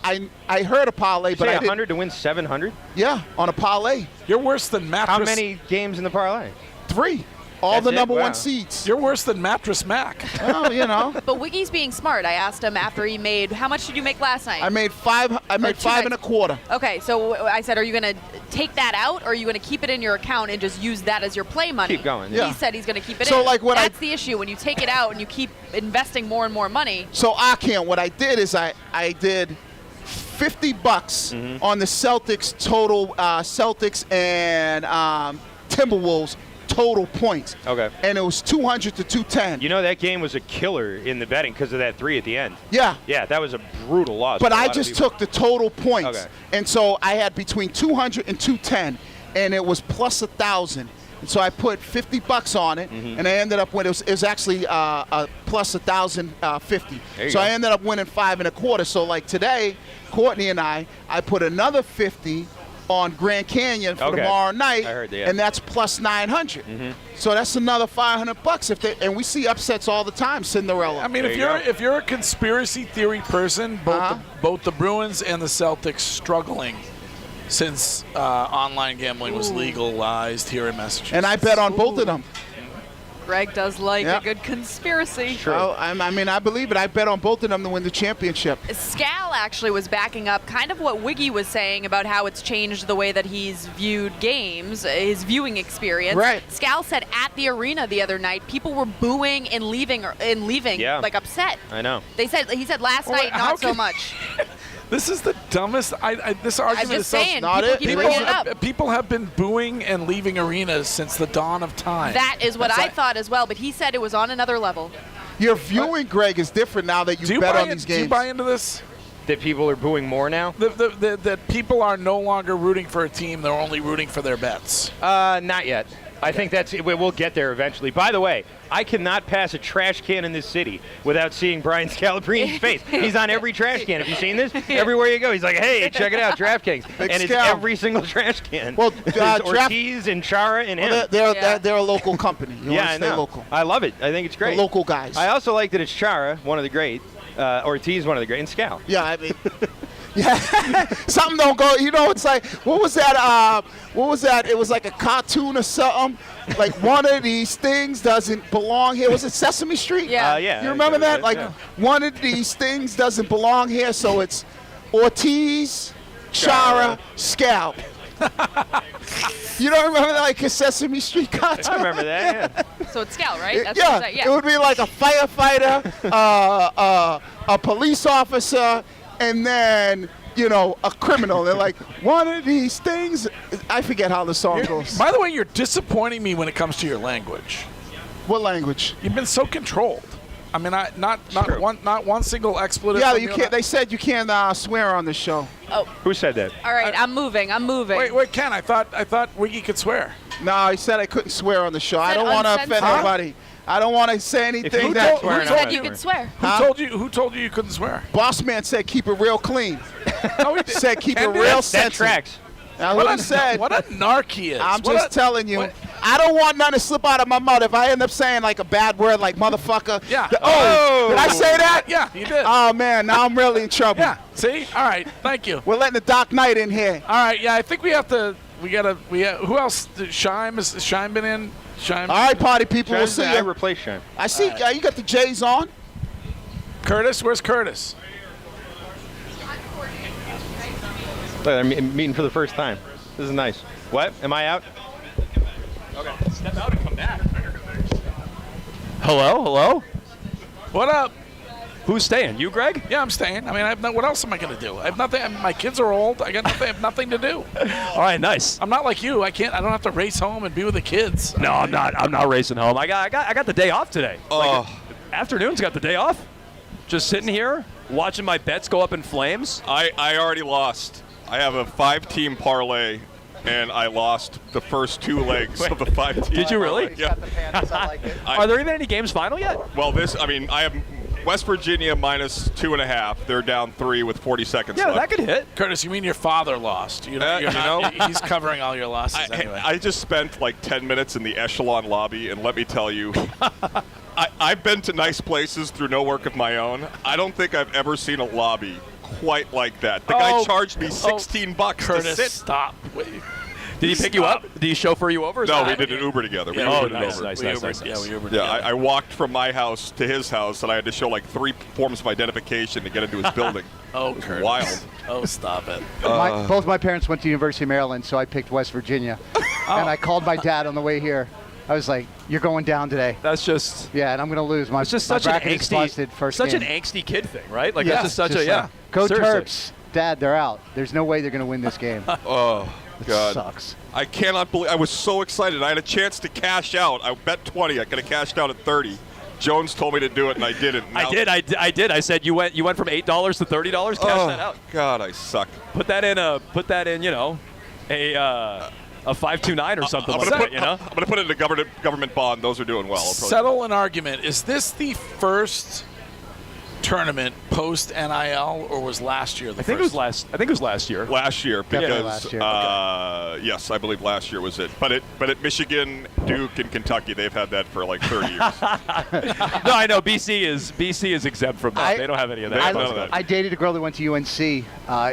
I heard a parlay, but Say I didn't. 100 to win 700? Yeah, on a parlay. You're worse than mattress. How many games in the parlay? 3. All That's the it? number Wow. one seeds. You're worse than Mattress Mac. Well, But Wiggy's being smart. I asked him after he made. How much did you make last night? I made 5. I made 5 and a quarter. Okay, so I said, are you going to take that out, or are you going to keep it in your account and just use that as your play money? Keep going. Yeah. He said he's going to keep it So, in. like, That's the issue. When you take it out and you keep investing more and more money. So what I did is I did $50 on the Celtics total, Celtics and Timberwolves total points. Okay. And it was 200 to 210. You know, that game was a killer in the betting because of that 3 at the end. Yeah. Yeah, that was a brutal loss. But for a I lot of just people. took the total points. Okay. And so I had between 200 and 210, and it was plus 1,000. And so I put $50 on it, and I ended up winning. It was actually plus 1,050. There you So go. I ended up winning 5 and a quarter. So like today, Courtney and I put another 50 on Grand Canyon for Okay. tomorrow night, I heard that, yeah. and that's plus 900. So that's another $500 and we see upsets all the time. Cinderella. I mean, There you if you're a conspiracy theory person, both the Bruins and the Celtics struggling since online gambling was legalized here in Massachusetts. and I bet on both of them. Greg does like Yeah. a good conspiracy. So, I mean, I believe it. I bet on both of them to win the championship. Scal actually was backing up kind of what Wiggy was saying about how it's changed the way that he's viewed games, his viewing experience. Right. Scal said at the arena the other night, people were booing and leaving, Yeah. like upset. I know. He said last night how not so can- much. This is the dumbest. This argument I'm is just so saying, not people it. keep People bringing it up. People have been booing and leaving arenas since the dawn of time. That is what That's I like- thought as well, but he said it was on another level. Your viewing, Greg, is different now that Do you you bet buy on these Do you games. buy into this? That people are booing more now? That people are no longer rooting for a team; they're only rooting for their bets. Not yet. I think we'll get there eventually. By the way, I cannot pass a trash can in this city without seeing Brian Scalabrine's face. He's on every trash can. Have you seen this? Everywhere you go, he's like, "Hey, check it out, DraftKings," and it's Scal. every single trash can. Well, There's Draft- Ortiz and Chara and him. Well, they're a local company. You Yeah, want I to stay know. local. I love it. I think it's great. The local guys. I also like that it's Chara, one of the great, Ortiz, one of the great, and Scal. Yeah, I mean, yeah, something don't go. You know, it's like what was that? What was that? It was like a cartoon or something. Like one of these things doesn't belong here. Was it Sesame Street? Yeah. Yeah. You remember that? Like Yeah. one of these things doesn't belong here, so it's Ortiz, Chara, Scal. You don't remember that, like a Sesame Street cartoon? I remember that. Yeah. So it's Scal, right? That's Yeah, what it would be like a firefighter, a police officer, and then a criminal. They're like, one of these things. I forget how the song goes. By the way, you're disappointing me when it comes to your language. What language? You've been so controlled. I mean, not one single expletive. Yeah, you can't. They said you can't swear on the show. Who said that? All right, I'm moving. Wait, Ken. I thought Wiggy could swear. No, he said I couldn't swear on the show. I Said don't want to offend uncensored. anybody. I don't want to say anything. you that swear, Who no, said no, you no. could swear? Who told you couldn't swear? Boss man said keep it real clean. No, he did. Said keep it Ken did? real That sensitive. tracks. Now what he said. What a narc he is. I'm What just a- telling you. what- I don't want nothing to slip out of my mouth. If I end up saying like a bad word like motherfucker. Yeah. Did I say that? Yeah, you did. Oh man, now I'm really in trouble. Yeah. See? All right. Thank you. We're letting the Dark Knight in here. All right. Yeah, I think we have to. Who else? Shime has Shime been in? Shime. All right, party people, we'll see I you. replace Shane. I see you got the J's on. Curtis, where's Curtis? Look, I'm meeting for the first time. This is nice. What? Am I out? Okay. Step out and come back. Hello? What up? Who's staying? You, Greg? Yeah, I'm staying. I mean, what else am I going to do? I have nothing. My kids are old. I have nothing to do. All right, nice. I'm not like you. I don't have to race home and be with the kids. No, I'm not racing home. I got the day off today. Afternoon's got the day off. Just sitting here watching my bets go up in flames. I already lost. I have a 5-team parlay, and I lost the first 2 legs of the 5-team. Did you really? Yeah. Are there even any games final yet? Well, I have West Virginia minus 2.5. They're down 3 with 40 seconds Yeah, left. that could hit. Curtis, you mean your father lost? He's covering all your losses anyway. I just spent like 10 minutes in the Echelon lobby, and let me tell you, I've been to nice places through no work of my own. I don't think I've ever seen a lobby quite like that. The guy charged me $16 Curtis, to sit. stop. Wait. Did he pick you up? Did he chauffeur you over? No, we did an Uber together. We Oh, Ubered nice, over. nice. Yeah, we Ubered Yeah, together. I walked from my house to his house, and I had to show like 3 forms of identification to get into his building. Oh, It was Curtis. wild. Oh, stop it. Both my parents went to University of Maryland, so I picked West Virginia. And I called my dad on the way here. I was like, "You're going down today." That's just. Yeah, and I'm going to lose. It's just my such an bracket is busted angsty, first such game. an angsty kid thing, right? Like Yeah, that's just such just a Go seriously. Terps. Dad, they're out. There's no way they're going to win this game. Oh, God. Sucks. I cannot believe. I was so excited. I had a chance to cash out. I bet 20. I could have cashed out at 30. Jones told me to do it, and I didn't. Now, I did. I said you went from $8 to $30. Cash that out. God, I suck. Put that in a 529 or something like that. You know. I'm gonna put it in a government bond. Those are doing well. I'll probably- Settle an argument. Is this the first tournament post NIL, or was last year the I think it was last year. Last year, because last year. yes, I believe last year was it. But at Michigan, Duke, and Kentucky, they've had that for like 30 years. No, I know BC is exempt from that. They don't have any of that. They have none of that. I dated a girl that went to UNC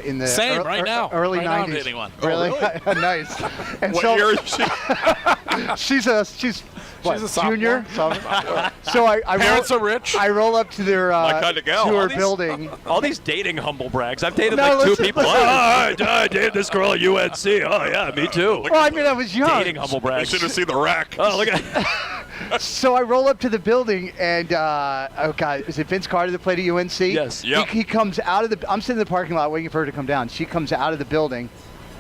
in the Same, right now. early Right now I'm 90s. dating one. Really? Nice. And What so year is she? she's what, a sophomore. junior. So I Parents roll, are rich. I roll up to their My kind of gal. to her All these- building. All these dating humble brags. I've dated No, like 2 listen, people. listen. I dated this girl at UNC. Oh yeah, me too. Well, I mean, I was young. Dating humble I brags. should have seen the rack. Oh, look at So I roll up to the building, and oh god, is it Vince Carter that played at UNC? Yes. Yep. He comes out of the. I'm sitting in the parking lot waiting for her to come down. She comes out of the building,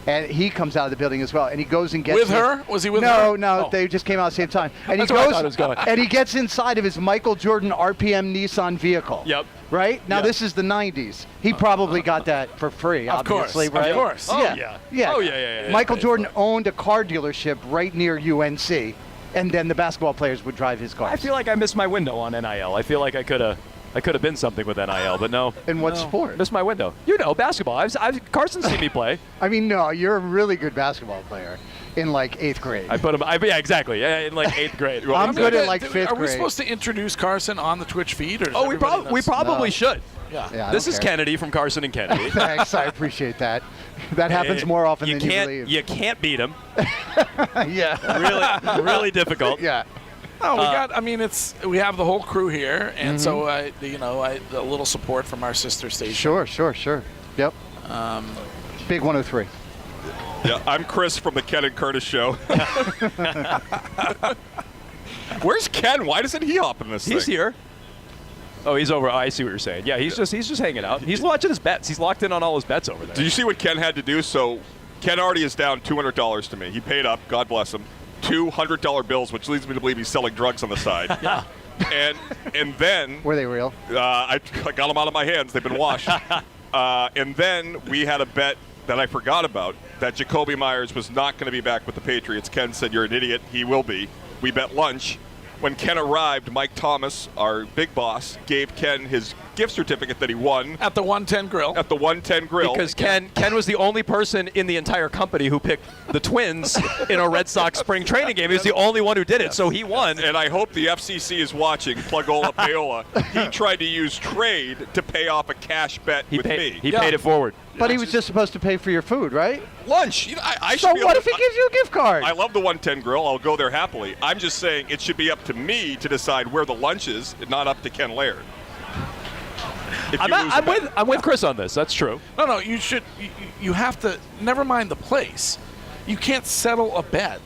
and he comes out of the building as well. And he goes and gets With me- her? Was he with her? No, Oh. they just came out at the same time. And That's he where I goes thought it was going. and he gets inside of his Michael Jordan RPM Nissan vehicle. Yep. Right now, Yeah. this is the '90s. He probably got that for free. Of course, obviously, of right? course. Oh, yeah. yeah. Yeah. Oh, yeah. Michael Jordan owned a car dealership right near UNC, and then the basketball players would drive his cars. I feel like I missed my window on NIL. I feel like I could have been something with NIL, but no. In what sport? Missed my window. You know, basketball. Carson's seen me play. I mean, no, you're a really good basketball player in like 8th grade. I put him. Yeah, exactly. Yeah, in like 8th grade. I'm good at like 5th Are we grade. supposed to introduce Carson on the Twitch feed? Or does Oh, we everybody probably know? should. Yeah. Yeah, I This don't is care. Kennedy from Carson and Kennedy. Thanks, I appreciate that. That happens more often than you believe. You can't beat him. Yeah. Really difficult. Yeah. No, we have the whole crew here, and so a little support from our sister station. Sure. Yep. Big 103. Yeah, I'm Chris from the Ken and Curtis Show. Where's Ken? Why doesn't he hop in this thing? He's here. Oh, he's over. I see what you're saying. Yeah, he's just hanging out. He's watching his bets. He's locked in on all his bets over there. Did you see what Ken had to do? So Ken already is down $200 to me. He paid up. God bless him. $200 bills, which leads me to believe he's selling drugs on the side. Yeah. And then Were they real? I got them out of my hands. They've been washed. And then we had a bet that I forgot about, that Jacoby Myers was not going to be back with the Patriots. Ken said, "You're an idiot. He will be." We bet lunch. When Ken arrived, Mike Thomas, our big boss, gave Ken his gift certificate that he won. At the 110 Grill. At the 110 Grill. Because Ken was the only person in the entire company who picked the Twins in a Red Sox spring training game. He was the only one who did it, so he won. And I hope the FCC is watching, Plugola Payola. He tried to use trade to pay off a cash bet with me. He paid it forward. But he was just supposed to pay for your food, right? Lunch. I So should be what able if he gives you a gift card? I love the 110 Grill. I'll go there happily. I'm just saying it should be up to me to decide where the lunch is, and not up to Ken Laird. I'm with Chris on this. That's true. No, you should. You have to. Never mind the place. You can't settle a bet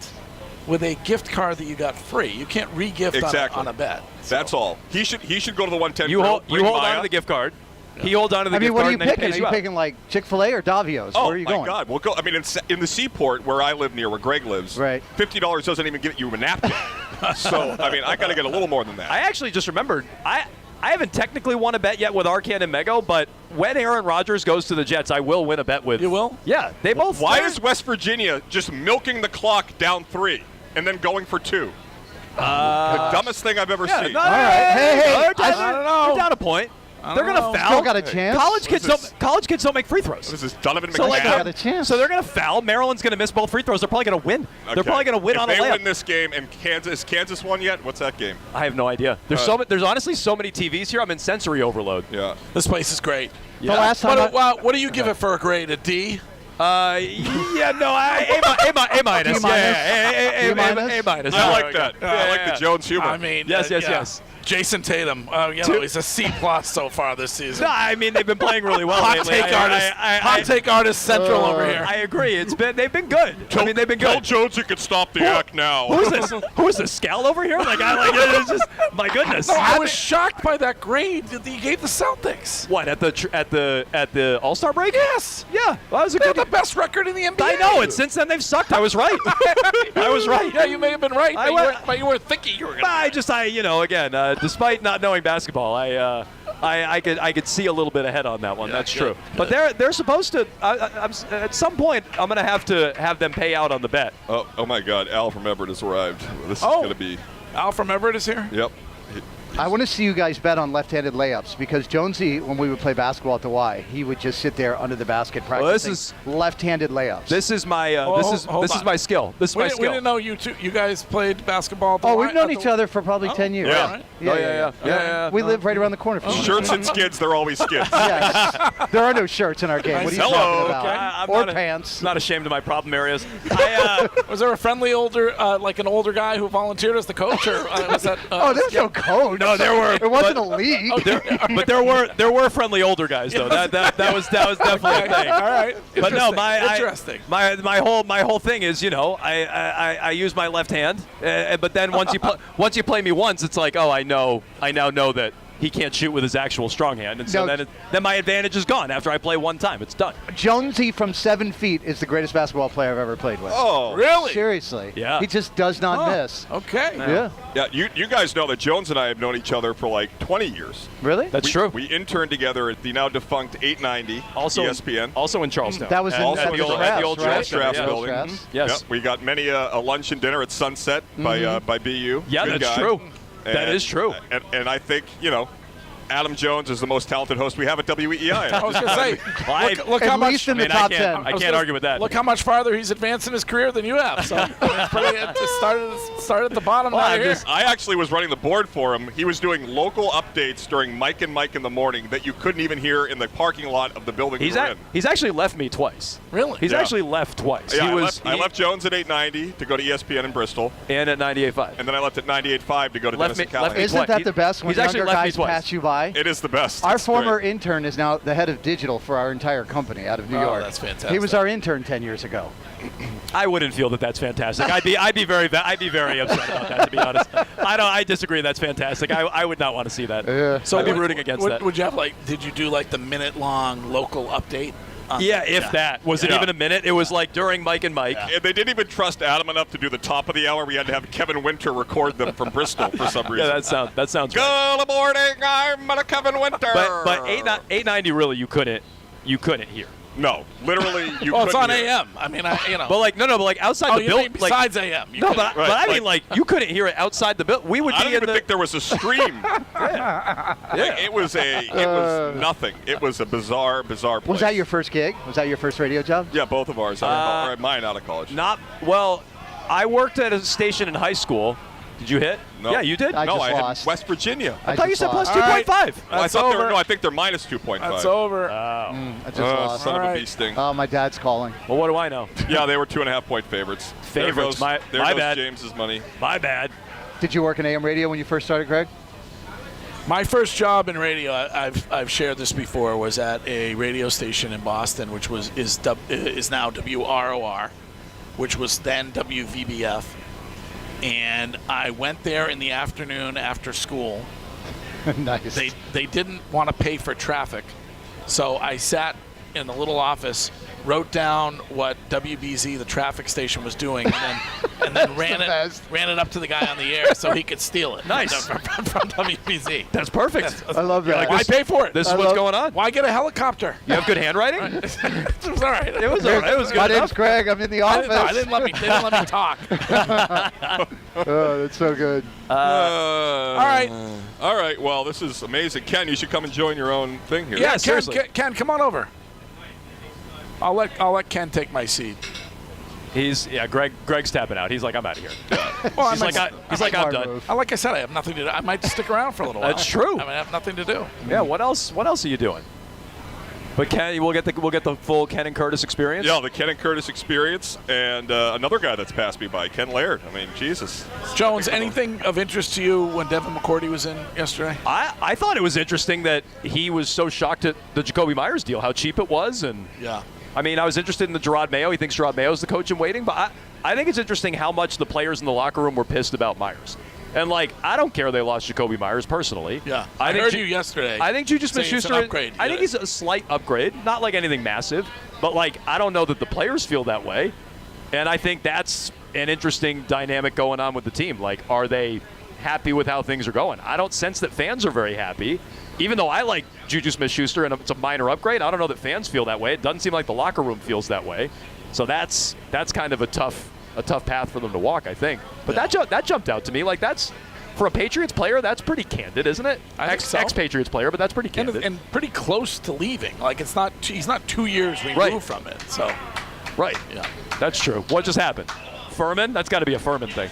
with a gift card that you got free. You can't re-gift on a bet. That's all. He should go to the 110 You Grill. hold on to the gift card. He holds on to the gift what card. are you and then he picking? pays Are you out. picking like Chick-fil-A or Davio's? Oh, Where are you my going? God. We'll go. I mean, in the Seaport, where I live near, where Greg lives, right. $50 doesn't even get you a napkin. So, I mean, I got to get a little more than that. I actually just remembered, I haven't technically won a bet yet with Arcan and Mego, but when Aaron Rodgers goes to the Jets, I will win a bet with. You will? Yeah, they both. Why is West Virginia just milking the clock down 3 and then going for 2? The dumbest thing I've ever seen. No, All right. Hey, I don't know. They're down a point. They're going to foul. Still got a chance. College kids don't make free throws. This is Donovan So McNabb. got a chance. So they're going to foul. Maryland's going to miss both free throws. They're probably going to win. Okay. They're probably going to win if on a they layup. win this game, and Kansas won yet? What's that game? I have no idea. There's honestly so many TVs here. I'm in sensory overload. Yeah. This place is great. Yeah. The last time What do you give it for a grade? A D? Yeah, no, A minus. D minus? A minus. I like that. I like the Jones humor. I mean, yes. Jason Tatum, he's a C+ so far this season. No, I mean they've been playing really well lately. Hot take artist central over here. I agree. They've been good. They've been good. Tell Jones you can stop the act now. Who's this? Who is this? Scal over here? It's just my goodness. No, I was shocked by that grade that he gave the Celtics. What at the All-Star break? Yes. Yeah, that was a They good. have the best record in the NBA. I know it. Since then they've sucked. I was right. I was right. Yeah, you may have been right, but you weren't thinking you were going to. Again, despite not knowing basketball, I could see a little bit ahead on that one. Yeah, That's good, true. But they're supposed to. At some point, I'm going to have them pay out on the bet. Oh my God! Al from Everett has arrived. This is going to be. Al from Everett is here? Yep. I want to see you guys bet on left-handed layups because Jonesy, when we would play basketball at the Y, he would just sit there under the basket practicing left-handed layups. This is my this is my skill. This is my skill. We didn't know you two. You guys played basketball at the Oh, Y? we've known each other for probably 10 years. Yeah. Right. Yeah. We live right around the corner from each other. Shirts and skids, they're always skids. Yes. There are no shirts in our game. What are you Hello. talking about? I'm Or not pants. Not ashamed of my problem areas. Was there a friendly older, like an older guy who volunteered as the coach, or was that? Oh, there's no coach. No, there were. It wasn't a league. But there were friendly older guys though. That was definitely a thing. All right. But no, Interesting. my whole thing is, I use my left hand, but then once you play me once, it's like, oh, I now know that he can't shoot with his actual strong hand, and so then my advantage is gone after I play one time. It's done. Jonesy from 7 feet is the greatest basketball player I've ever played with. Oh, really? Seriously. Yeah. He just does not miss. Okay. Yeah. Yeah, you guys know that Jones and I have known each other for like 20 years. Really? That's true. We interned together at the now defunct 890 Also ESPN. Also in Charlestown. That was in Also at in the old Strass, Strass right? building. Strass. Mhm. Yes. Yep, we got many a lunch and dinner at Sunset by BU. Yeah, Good that's guy. true. And, That is true. And I think, Adam Jones is the most talented host we have at WEEI. I was going to say, look At how much. least in the top 10. I can't argue with that. Look how much farther he's advanced in his career than you have. So it started at the bottom. I actually was running the board for him. He was doing local updates during Mike and Mike in the morning that you couldn't even hear in the parking lot of the building we were in. He's actually left me twice. Really? He's actually left twice. Yeah, I left Jones at 890 to go to ESPN in Bristol. And at 98.5. And then I left at 98.5 to go to Dennis and Callahan. Isn't that the best when He's actually younger left me guys twice. pass you by? WEEI. It is the best. Our It's former great. intern is now the head of digital for our entire company out of New York. That's fantastic. He was our intern 10 years ago. I wouldn't feel that that's fantastic. I'd be very upset about that, to be honest. I disagree. That's fantastic. I would not want to see that. So I'd be rooting against that. Would you have did you do the minute-long local update? Yeah, if that. Was it even a minute? It was during Mike and Mike. And they didn't even trust Adam enough to do the top of the hour. We had to have Kevin Winter record them from Bristol for some reason. Yeah, that sounds right. Good morning, I'm Kevin Winter. But 890 really you couldn't hear. No, literally you. Well, it's on hear. AM. I mean, But outside the building. Besides AM. I mean, you couldn't hear it outside the building. We would be I don't even think there was a stream. It was nothing. It was a bizarre place. Was that your first gig? Was that your first radio job? Yeah, both of ours. Mine out of college. I worked at a station in high school. Did you hit? No. Yeah, you did? I had West Virginia. I thought you said plus 2.5. I think they're minus 2.5. That's over. I just lost. Son of a bee sting. Oh, my dad's calling. Well, what do I know? Yeah, they were 2.5-point favorites. Favorites. There My goes bad. James's money. My bad. Did you work in AM radio when you first started, Greg? My first job in radio, I've shared this before, was at a radio station in Boston, which is now WROR, which was then WVBF. And I went there in the afternoon after school. Nice. They didn't want to pay for traffic, so I sat in the little office, wrote down what WBZ, the traffic station, was doing, and then ran it up to the guy on the air so he could steal it. Nice. from WBZ. That's perfect. I love that. Why pay for it? This is what's going on. Why get a helicopter? You have good handwriting? It was all right. It was all right. It was good My enough. name's Greg. I'm in the office. They didn't let me talk. Oh, that's so good. All right. All right. Well, this is amazing. Ken, you should come and join your own thing here. Yeah, seriously. Ken, come on over. I'll let Ken take my seat. Greg's tapping out. He's like, I'm out of here. Well, he's like, I'm done. Like I said, I have nothing to do. I might stick around for a little while. That's true. I have nothing to do. Yeah. What else are you doing? But Ken, we'll get the full Ken and Curtis experience. Yeah, the Ken and Curtis experience, and another guy that's passed me by, Ken Laird. I mean, Jesus. Jones, anything of interest to you when Devin McCourty was in yesterday? I thought it was interesting that he was so shocked at the Jacoby Myers deal, how cheap it was, and yeah. I mean, I was interested in the Gerard Mayo. He thinks Gerard Mayo is the coach in waiting, but I think it's interesting how much the players in the locker room were pissed about Myers. And I don't care they lost Jacoby Myers personally. Yeah, I heard you yesterday. I think Juju Smith-Schuster. Upgrade. I think he's a slight upgrade, not anything massive, but I don't know that the players feel that way. And I think that's an interesting dynamic going on with the team. Are they happy with how things are going? I don't sense that fans are very happy. Even though I like Juju Smith-Schuster and it's a minor upgrade, I don't know that fans feel that way. It doesn't seem like the locker room feels that way. So that's kind of a tough path for them to walk, I think. But that jumped out to me. That's for a Patriots player, that's pretty candid, isn't it? Ex-Patriots player, but that's pretty candid. And pretty close to leaving. He's not 2 years removed from it. So, right. Yeah, that's true. What just happened? Furman? That's got to be a Furman thing.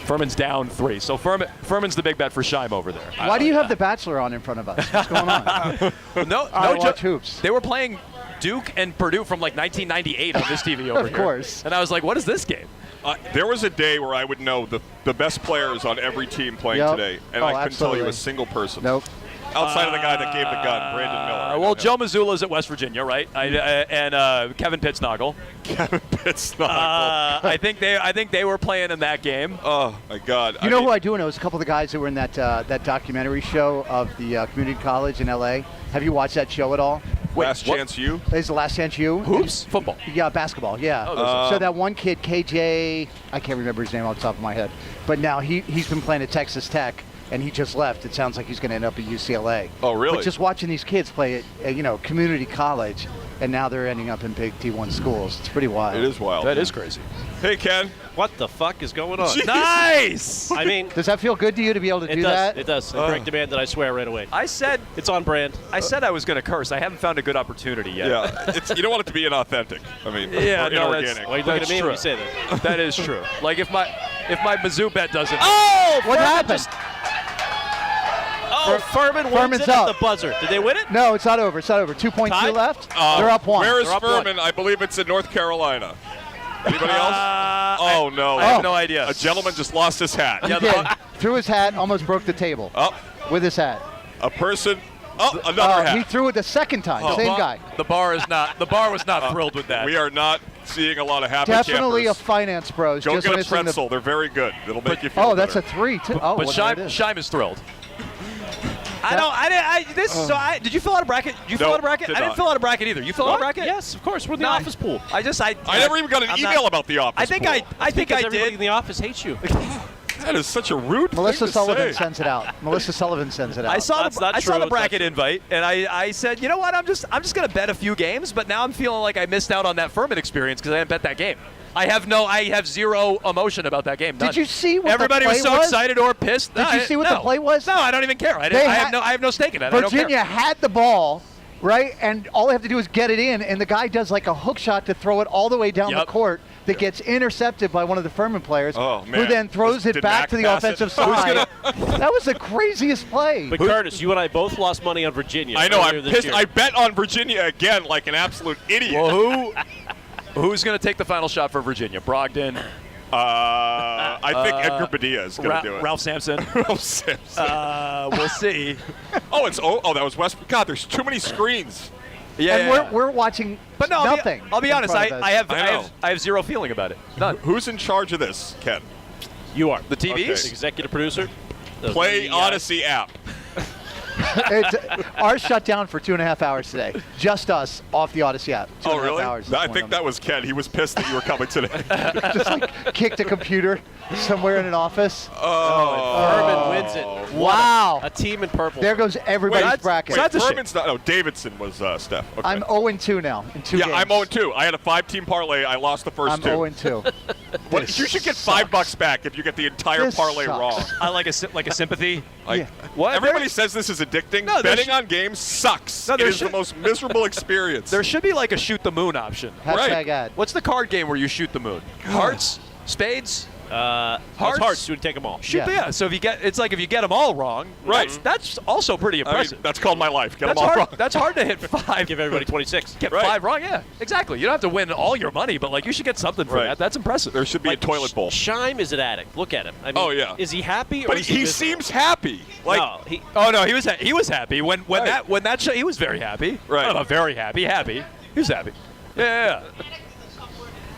Furman's down 3. So Furman's the big bet for Scheim over there. Why do you have The Bachelor on in front of us? What's going on? No watch hoops. They were playing Duke and Purdue from 1998 on this TV over here. Of course. And I was like, what is this game? There was a day where I would know the best players on every team playing today, and I couldn't tell you a single person. Nope. Outside of the guy that gave the gun, Brandon Miller. Well, Joe Mazzulla's at West Virginia, right? And Kevin Pittsnoggle. Kevin Pittsnoggle. I think they were playing in that game. Oh my God! You know who I do know is a couple of the guys that were in that documentary show of the community college in L.A. Have you watched that show at all? Last Chance U? Is the Last Chance U? Hoops? Football. Yeah, basketball, yeah. So that one kid, KJ, I can't remember his name off the top of my head, but now he's been playing at Texas Tech, and he just left. It sounds like he's going to end up at UCLA. Oh, really? But just watching these kids play at community college, and now they're ending up in big T1 schools. It's pretty wild. It is wild. That is crazy. Hey, Ken. What the fuck is going on? Jeez. Nice! I mean, does that feel good to you to be able to do that? It does. I correct demand that I swear right away. I said it's on brand. I said I was going to curse. I haven't found a good opportunity yet. Yeah, you don't want it to be inauthentic. I mean, yeah, no, inorganic. Why are you looking at me when you say that? That is true. If my Mizzou bet doesn't. Oh, what happened? Furman wins it at the buzzer. Did they win it? No, it's not over. It's not over. 2.2 left. They're up 1. Where is Furman? I believe it's in North Carolina. Anybody else? No. I have no idea. A gentleman just lost his hat. He did. Threw his hat, almost broke the table. Oh, with his hat. A person. Oh, another hat. He threw it the second time. Same guy. The bar was not thrilled with that. We are not seeing a lot of happy Definitely campers. a finance bros. Go just get a missing pretzel. They're very good. It'll make you feel Oh, that's better. a 3 too. Oh, but well, there it is. Shime is thrilled. Did you fill out a bracket? Did you fill out a bracket? I didn't fill out a bracket either. You fill out a bracket? Yes, of course. We're in the office pool. I never even got an email about the office I think pool. I think I Everybody did. in the office hates you. That is such a rude Melissa thing to Sullivan say. sends it out. Melissa Sullivan sends it out. I saw That's the not true. bracket invite, and I said, you know what? I'm just gonna bet a few games, but now I'm feeling like I missed out on that Furman experience because I didn't bet that game. I have zero emotion about that game. None. Did you see what everybody the play was so excited or pissed? Did you see what the play was? No, I don't even care. I have no stake in it. Virginia had the ball, right? And all they have to do is get it in, and the guy does like a hook shot to throw it all the way down the court that gets intercepted by one of the Furman players, who then throws it back to the offensive side. That was the craziest play. But Curtis, you and I both lost money on Virginia. I know. earlier I'm this pissed. year. I bet on Virginia again like an absolute idiot. Well, who's going to take the final shot for Virginia? Brogdon. I think Edgar Padilla is going to do it. Ralph Sampson. Ralph Sampson. We'll see. That was West. God, there's too many screens. Yeah, and we're watching nothing. I'll be honest. I know. have zero feeling about it. None. Who's in charge of this, Ken? You are. The TVs? Okay. Executive producer. Play Odyssey app. Ours shut down for 2.5 hours today. Just us off the Odyssey app. 2.5 really? hours I think that was Ken. He was pissed that you were coming today. Just like kicked a computer somewhere in an office. Furman wins it. Wow. A team in purple. There goes everybody's bracket. Wait, Furman's not. No, Davidson was Steph. Okay. I'm 0-2 now in 2 games. Yeah, I'm 0-2. I had a 5-team parlay. I lost the first I'm two. 0-2. You should get $5 back if you get the entire This parlay sucks. wrong. I like a sympathy. What? Everybody says this is addicting. No, Betting on games sucks. No, it is the most miserable experience. There should be like a shoot the moon option. Hashtag ad. What's the card game where you shoot the moon? Hearts, spades. Hearts. You would take them all. Shoot, yeah. So if you get them all wrong, right? That's also pretty impressive. That's called my life. Get that's them all hard. wrong. That's hard to hit 5. Give everybody 26. Get 5 wrong. Yeah, exactly. You don't have to win all your money, but like you should get something for that. That's impressive. There should be a toilet bowl. Shime is an addict. Look at him. I mean, is he happy? Or But is he miserable? seems happy. Like, no, he was happy when that show. He was very happy. Right. I don't know, very happy. Happy. He was happy. Yeah.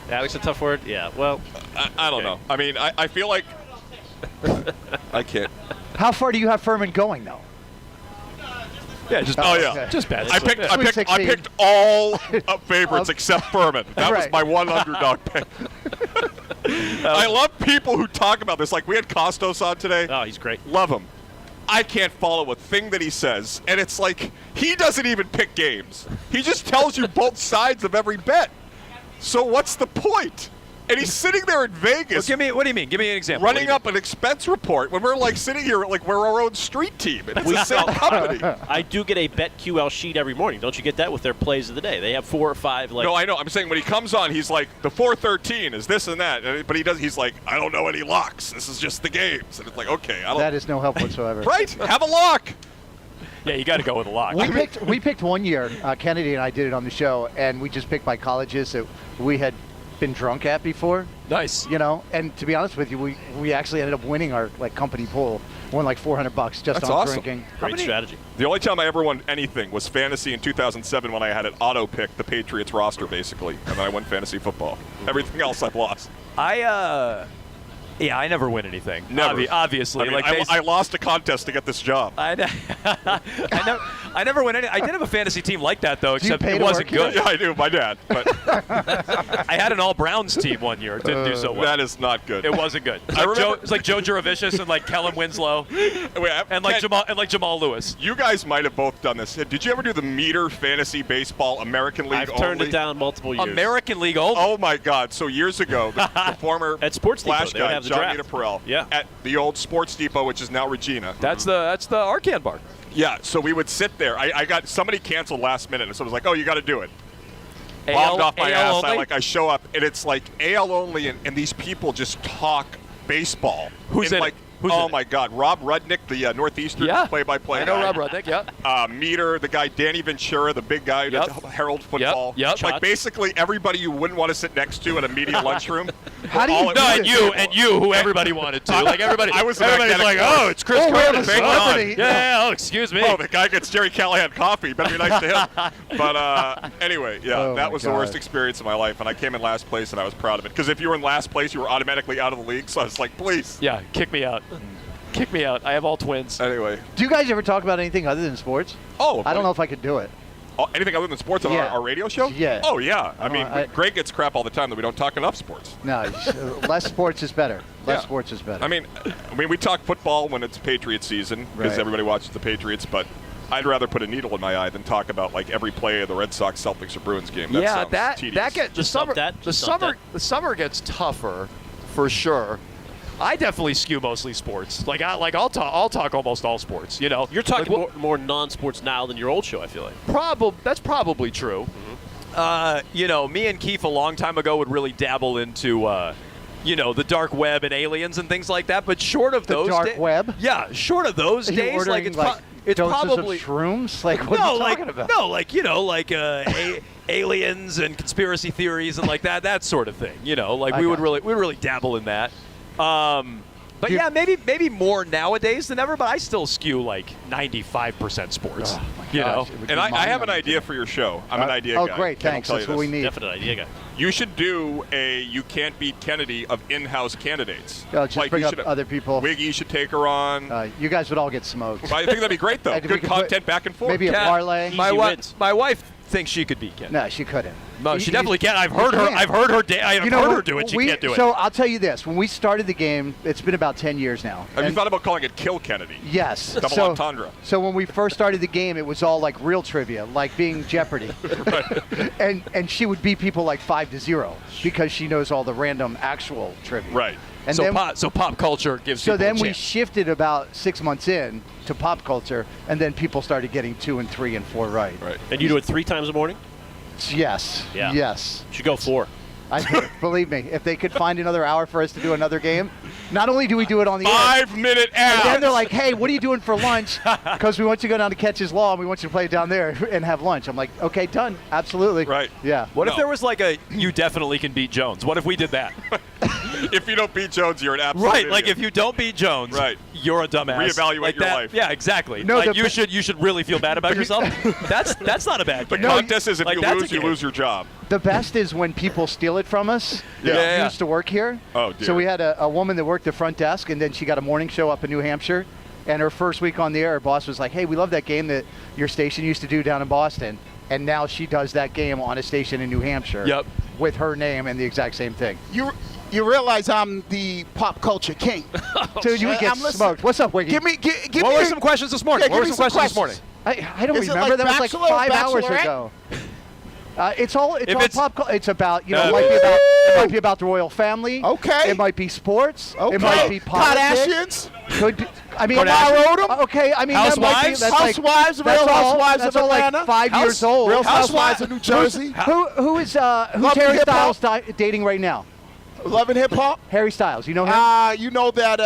Addict's a tough word. Yeah. Well, I don't know. I mean, I feel like I can't. How far do you have Furman going, though? Yeah, just just bad. I picked all favorites except Furman. That was Right. my one underdog pick. I love people who talk about this. Like we had Costos on today. oh, he's great. Love him. I can't follow a thing that he says, and it's like he doesn't even pick games. He just tells you both sides of every bet. So what's the point? And he's sitting there in Vegas. Well, what do you mean? Give me an example. Running up an expense report when we're like sitting here like we're our own street team. It's the same company. I do get a BetQL sheet every morning. Don't you get that with their plays of the day? They have 4 or 5. Like No, I know. I'm saying when he comes on, he's like the 413 is this and that, but he's like I don't know any locks. This is just the games, and it's like okay, I don't. That is no help whatsoever. Right? Have a lock. Yeah, you got to go with a lock. We picked one year. Kennedy and I did it on the show, and we just picked by colleges that we had been drunk at before. Nice. You know, and to be honest with you, we actually ended up winning our company pool. Won like $400 just That's on awesome. drinking. great strategy. The only time I ever won anything was fantasy in 2007 when I had it auto pick the Patriots roster basically, and then I won fantasy football. Everything else I've lost. I never win anything. Never. Obviously. I mean, I lost a contest to get this job. I never win any. I did have a fantasy team like that though, except pay it to wasn't work good. Yeah, I do. My dad. But I had an all Browns team one year. It didn't do so well. that is not good. It wasn't good. It's like Joe Juravicius and like Kellen Winslow and like Jamal Lewis. You guys might have both done this. Did you ever do the meter fantasy baseball American League I've turned only? it down multiple years. American League only. Oh my God! So years ago, the former At Sports Depot, Flash they would guy have the John draft. Niederperel Yeah. at the old Sports Depot, which is now Regina. That's the Arcan bar. Yeah, so we would sit there. I got somebody canceled last minute, and so I was like, "Oh, you got to do it." AL, Bombed off my AL ass. only? I show up, and it's like AL only, and these people just talk baseball. Who's and in it? Who's in oh it? my God, Rob Rudnick, the Northeastern play-by-play. I know guy. Rob Rudnick. Yeah. Meter, the guy Danny Ventura, the big guy who does Herald football. Yep. Like basically everybody you wouldn't want to sit next to in a media lunchroom. How do you do No, this? and you, who everybody wanted to. Like everybody, everybody's like, oh, it's Chris Oh, we have a Carter. Bring it on. celebrity. Yeah, oh, excuse me. Oh, the guy gets Jerry Callahan coffee. Better be nice to him. But anyway, yeah, that was the worst experience of my life, and I came in last place, and I was proud of it. Because if you were in last place, you were automatically out of the league. So I was like, please. Yeah, kick me out. Kick me out. I have all twins. Anyway. Do you guys ever talk about anything other than sports? Oh, I don't know if I could do it. Oh, anything other than sports on our radio show? Yeah. Oh, yeah. I mean, Greg gets crap all the time that we don't talk enough sports. No, less sports is better. Less sports is better. I mean, we talk football when it's Patriots season because everybody watches the Patriots, but I'd rather put a needle in my eye than talk about like every play of the Red Sox, Celtics, or Bruins game. That sounds tedious. The summer gets tougher, for sure. I definitely skew mostly sports. I'll talk almost all sports. You know, you're talking more non-sports now than your old show. I feel like. That's probably true. You know, me and Keith a long time ago would really dabble into, the dark web and aliens and things like that. But short of those dark web. Yeah, short of those Are you days, ordering, it's doses probably of shrooms. Like what are you talking about? No, aliens and conspiracy theories and like that sort of thing. You know, like we would really dabble in that. But yeah, maybe more nowadays than ever. But I still skew like 95% sports. You know, and I have an idea for your show. I'm an idea guy. Oh, great, thanks. That's what we need. Definite idea guy. You should do a You Can't Beat Kennedy of in-house candidates. Just bring up other people. Wiggy should take her on. You guys would all get smoked. I think that'd be great, though. Good content back and forth. Maybe a parlay. My wife thinks she could beat Ken. No, she couldn't. No, she definitely can't. I've heard her do it. She can't do it. So I'll tell you this: when we started the game, it's been about 10 years now. Have you thought about calling it Kill Kennedy? Yes. Double entendre. So when we first started the game, it was all like real trivia, like being Jeopardy. and she would beat people like 5-0 because she knows all the random actual trivia. Right. And so pop culture gives. So people then a we chance. shifted about 6 months in to pop culture, and then people started getting 2 and 3 and 4 right. Right. And you do it 3 times a morning? Yes. Yeah. Yes. Should go 4. Believe me, if they could find another hour for us to do another game, not only do we do it on the 5-minute ad. And then they're like, hey, what are you doing for lunch? Because we want you to go down to Catch's Law, and we want you to play down there and have lunch. I'm like, okay, done. Absolutely. Right. Yeah. What if there was like a You Definitely Can Beat Jones? What if we did that? If you don't beat Jones, you're an absolute right. idiot. Like if you don't beat Jones, you're a dumbass. Reevaluate like your that, life. Yeah, exactly. No, like you should really feel bad about yourself. That's not a bad The game. contest is if like, you lose your job. The best is when people steal it from us. Yeah. Used to work here. Oh, dear. So we had a woman that worked the front desk, and then she got a morning show up in New Hampshire. And her first week on the air, her boss was like, hey, we love that game that your station used to do down in Boston. And now she does that game on a station in New Hampshire. Yep. With her name and the exact same thing. You realize I'm the pop culture king. Dude, you would get smoked. What's up, Wiggy? Give me What were some questions this morning? Yeah, What were give some me questions some this morning? I don't Is it remember. like That was like Bachelor, 5 hours Bachelorette? ago. It's all it's- pop culture. It's about, it might be about the royal family. Okay. It might be sports. Okay. It might be politics. Kardashians. Could be, I mean, Kardashians? okay. I mean, that might be, Housewives? that's like, Housewives, that's Real all- Housewives that's of all like Atlanta. 5 years old. Real Housewives of New Jersey. Who's Love Harry hip hop. Styles dating right now? Loving hip hop. Harry Styles. You know him? You know that.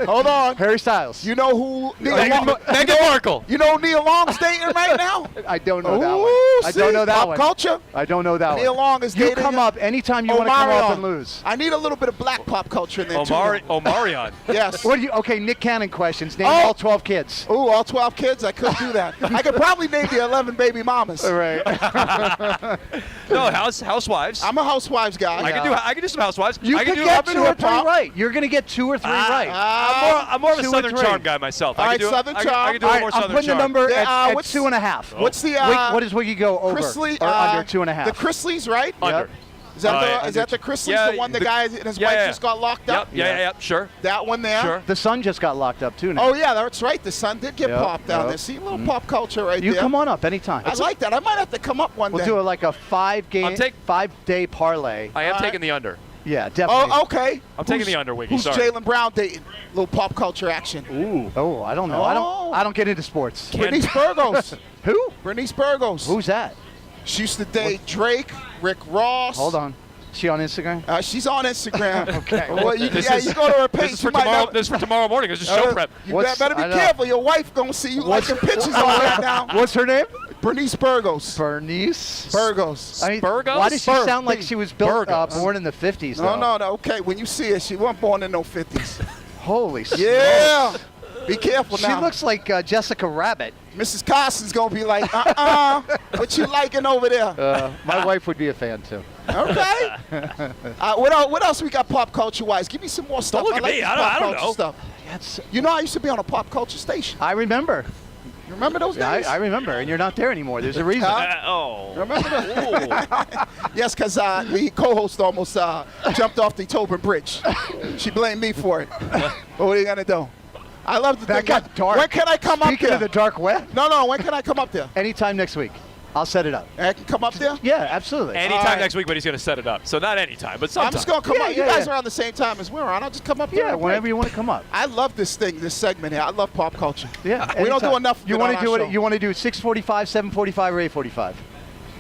Hold on. Harry Styles. You know who? Meghan Markle. You know Neil Long's dating right now? I don't know that Ooh, one. I don't see? know that Pop one. culture. I don't know that Neil one. Long is You dating. come up anytime you want to come up Omarion. and lose. I need a little bit of black pop culture in there too. Omarion. Yes. What do you? Okay, Nick Cannon questions. Name Oh. all 12 kids. Ooh, all 12 kids? I could do that. I could probably name the 11 baby mamas. All right. No, housewives. I'm a housewives guy. I can do some housewives. You I could can do get up 2 into or a 3 right. You're going to get 2 or 3 right. I'm more of a 2 or Southern 3. Charm guy myself. All I right, can do Southern I Charm. can do a All little right, more I'm Southern putting the Charm. number Yeah, at what's- 2.5. What's the What does Wiggy go over Chrisley, or under 2.5? The Chrisleys, right? Under. Is that the Chrisleys? Yeah, the one the the- guy and his yeah, wife yeah. just got locked up? Yeah, sure. That one there? Sure. The son just got locked up too now. Oh, yeah, that's right. The son did get Yep, popped down yep. there. See, a little pop culture right You there. come on up anytime. I like that. I might have to come up one We'll day. do it like a 5-day parlay. I am taking the under. Yeah, definitely. Oh, okay. I'm taking the under, Wiggy. Who's Sorry. Jaylen Brown dating? Little pop culture action. Ooh. Oh, I don't know. Oh. I don't get into sports. Bernice Burgos. Who? Bernice Burgos. Who's that? She used to date Drake, Rick Ross. Hold on. She on Instagram? She's on Instagram. Okay. Well, you go to her page. This is for you might tomorrow. not- This is for tomorrow morning. This is show prep. You better be I know. careful. Your wife gonna see you liking pictures on right now. What's her name? Bernice Burgos. Burgos. I mean, Burgos? why does she sound like she was built born in the 50s? No. Okay, when you see her, she wasn't born in no 50s. Holy smokes. Yeah. Be careful now. She looks like Jessica Rabbit. Mrs. Carson's going to be like, what you liking over there? My wife would be a fan, too. Okay. What else we got pop culture-wise? Give me some more stuff. Don't look at me. I don't know. Stuff. You know, I used to be on a pop culture station. I remember. You remember those days? I remember, and you're not there anymore. There's a reason. Remember that? Yes, because the co-host almost jumped off the Tobin Bridge. She blamed me for it. But what are you going to do? I love the That got dark. When can I come Speaking up there? of the dark web? No. When can I come up there? Anytime next week. I'll set it up. I can come up there? Yeah, absolutely. Anytime next week, but he's going to set it up. So not anytime, but sometime. I'm just going to come up. You guys are on the same time as we're on. I'll just come up there. Yeah, whenever you want to come up. I love this segment here. I love pop culture. Yeah. We don't do enough. You want to do it? You want to do 6:45, 7:45, or 8:45?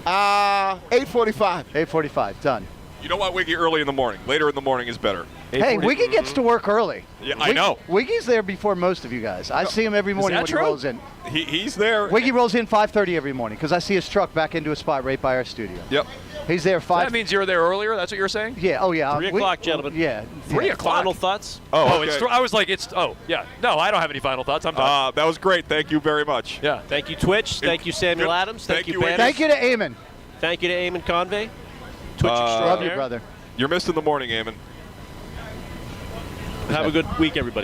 8:45. 8:45. Done. You know what, Wiggy? Early in the morning. Later in the morning is better. Hey, Wiggy gets to work early. Yeah, I know. Wiggy's there before most of you guys. I see him every morning when he rolls in. He's there. Wiggy rolls in 5:30 every morning because I see his truck back into a spot right by our studio. Yep. He's there 5. That means you're there earlier? That's what you're saying? Yeah. Oh, yeah. 3 o'clock, gentlemen. Yeah. 3 o'clock? Final thoughts? Oh, okay. I was like, yeah. No, I don't have any final thoughts. I'm done. That was great. Thank you very much. Yeah. Thank you, Twitch. Thank you, Samuel Adams. Thank you, Ben. Thank you to Eamon. Thank you to Eamon Convey. Twitch extraordinaire. Love you, brother. You're missed in the morning, Eamon. Have a good week, everybody.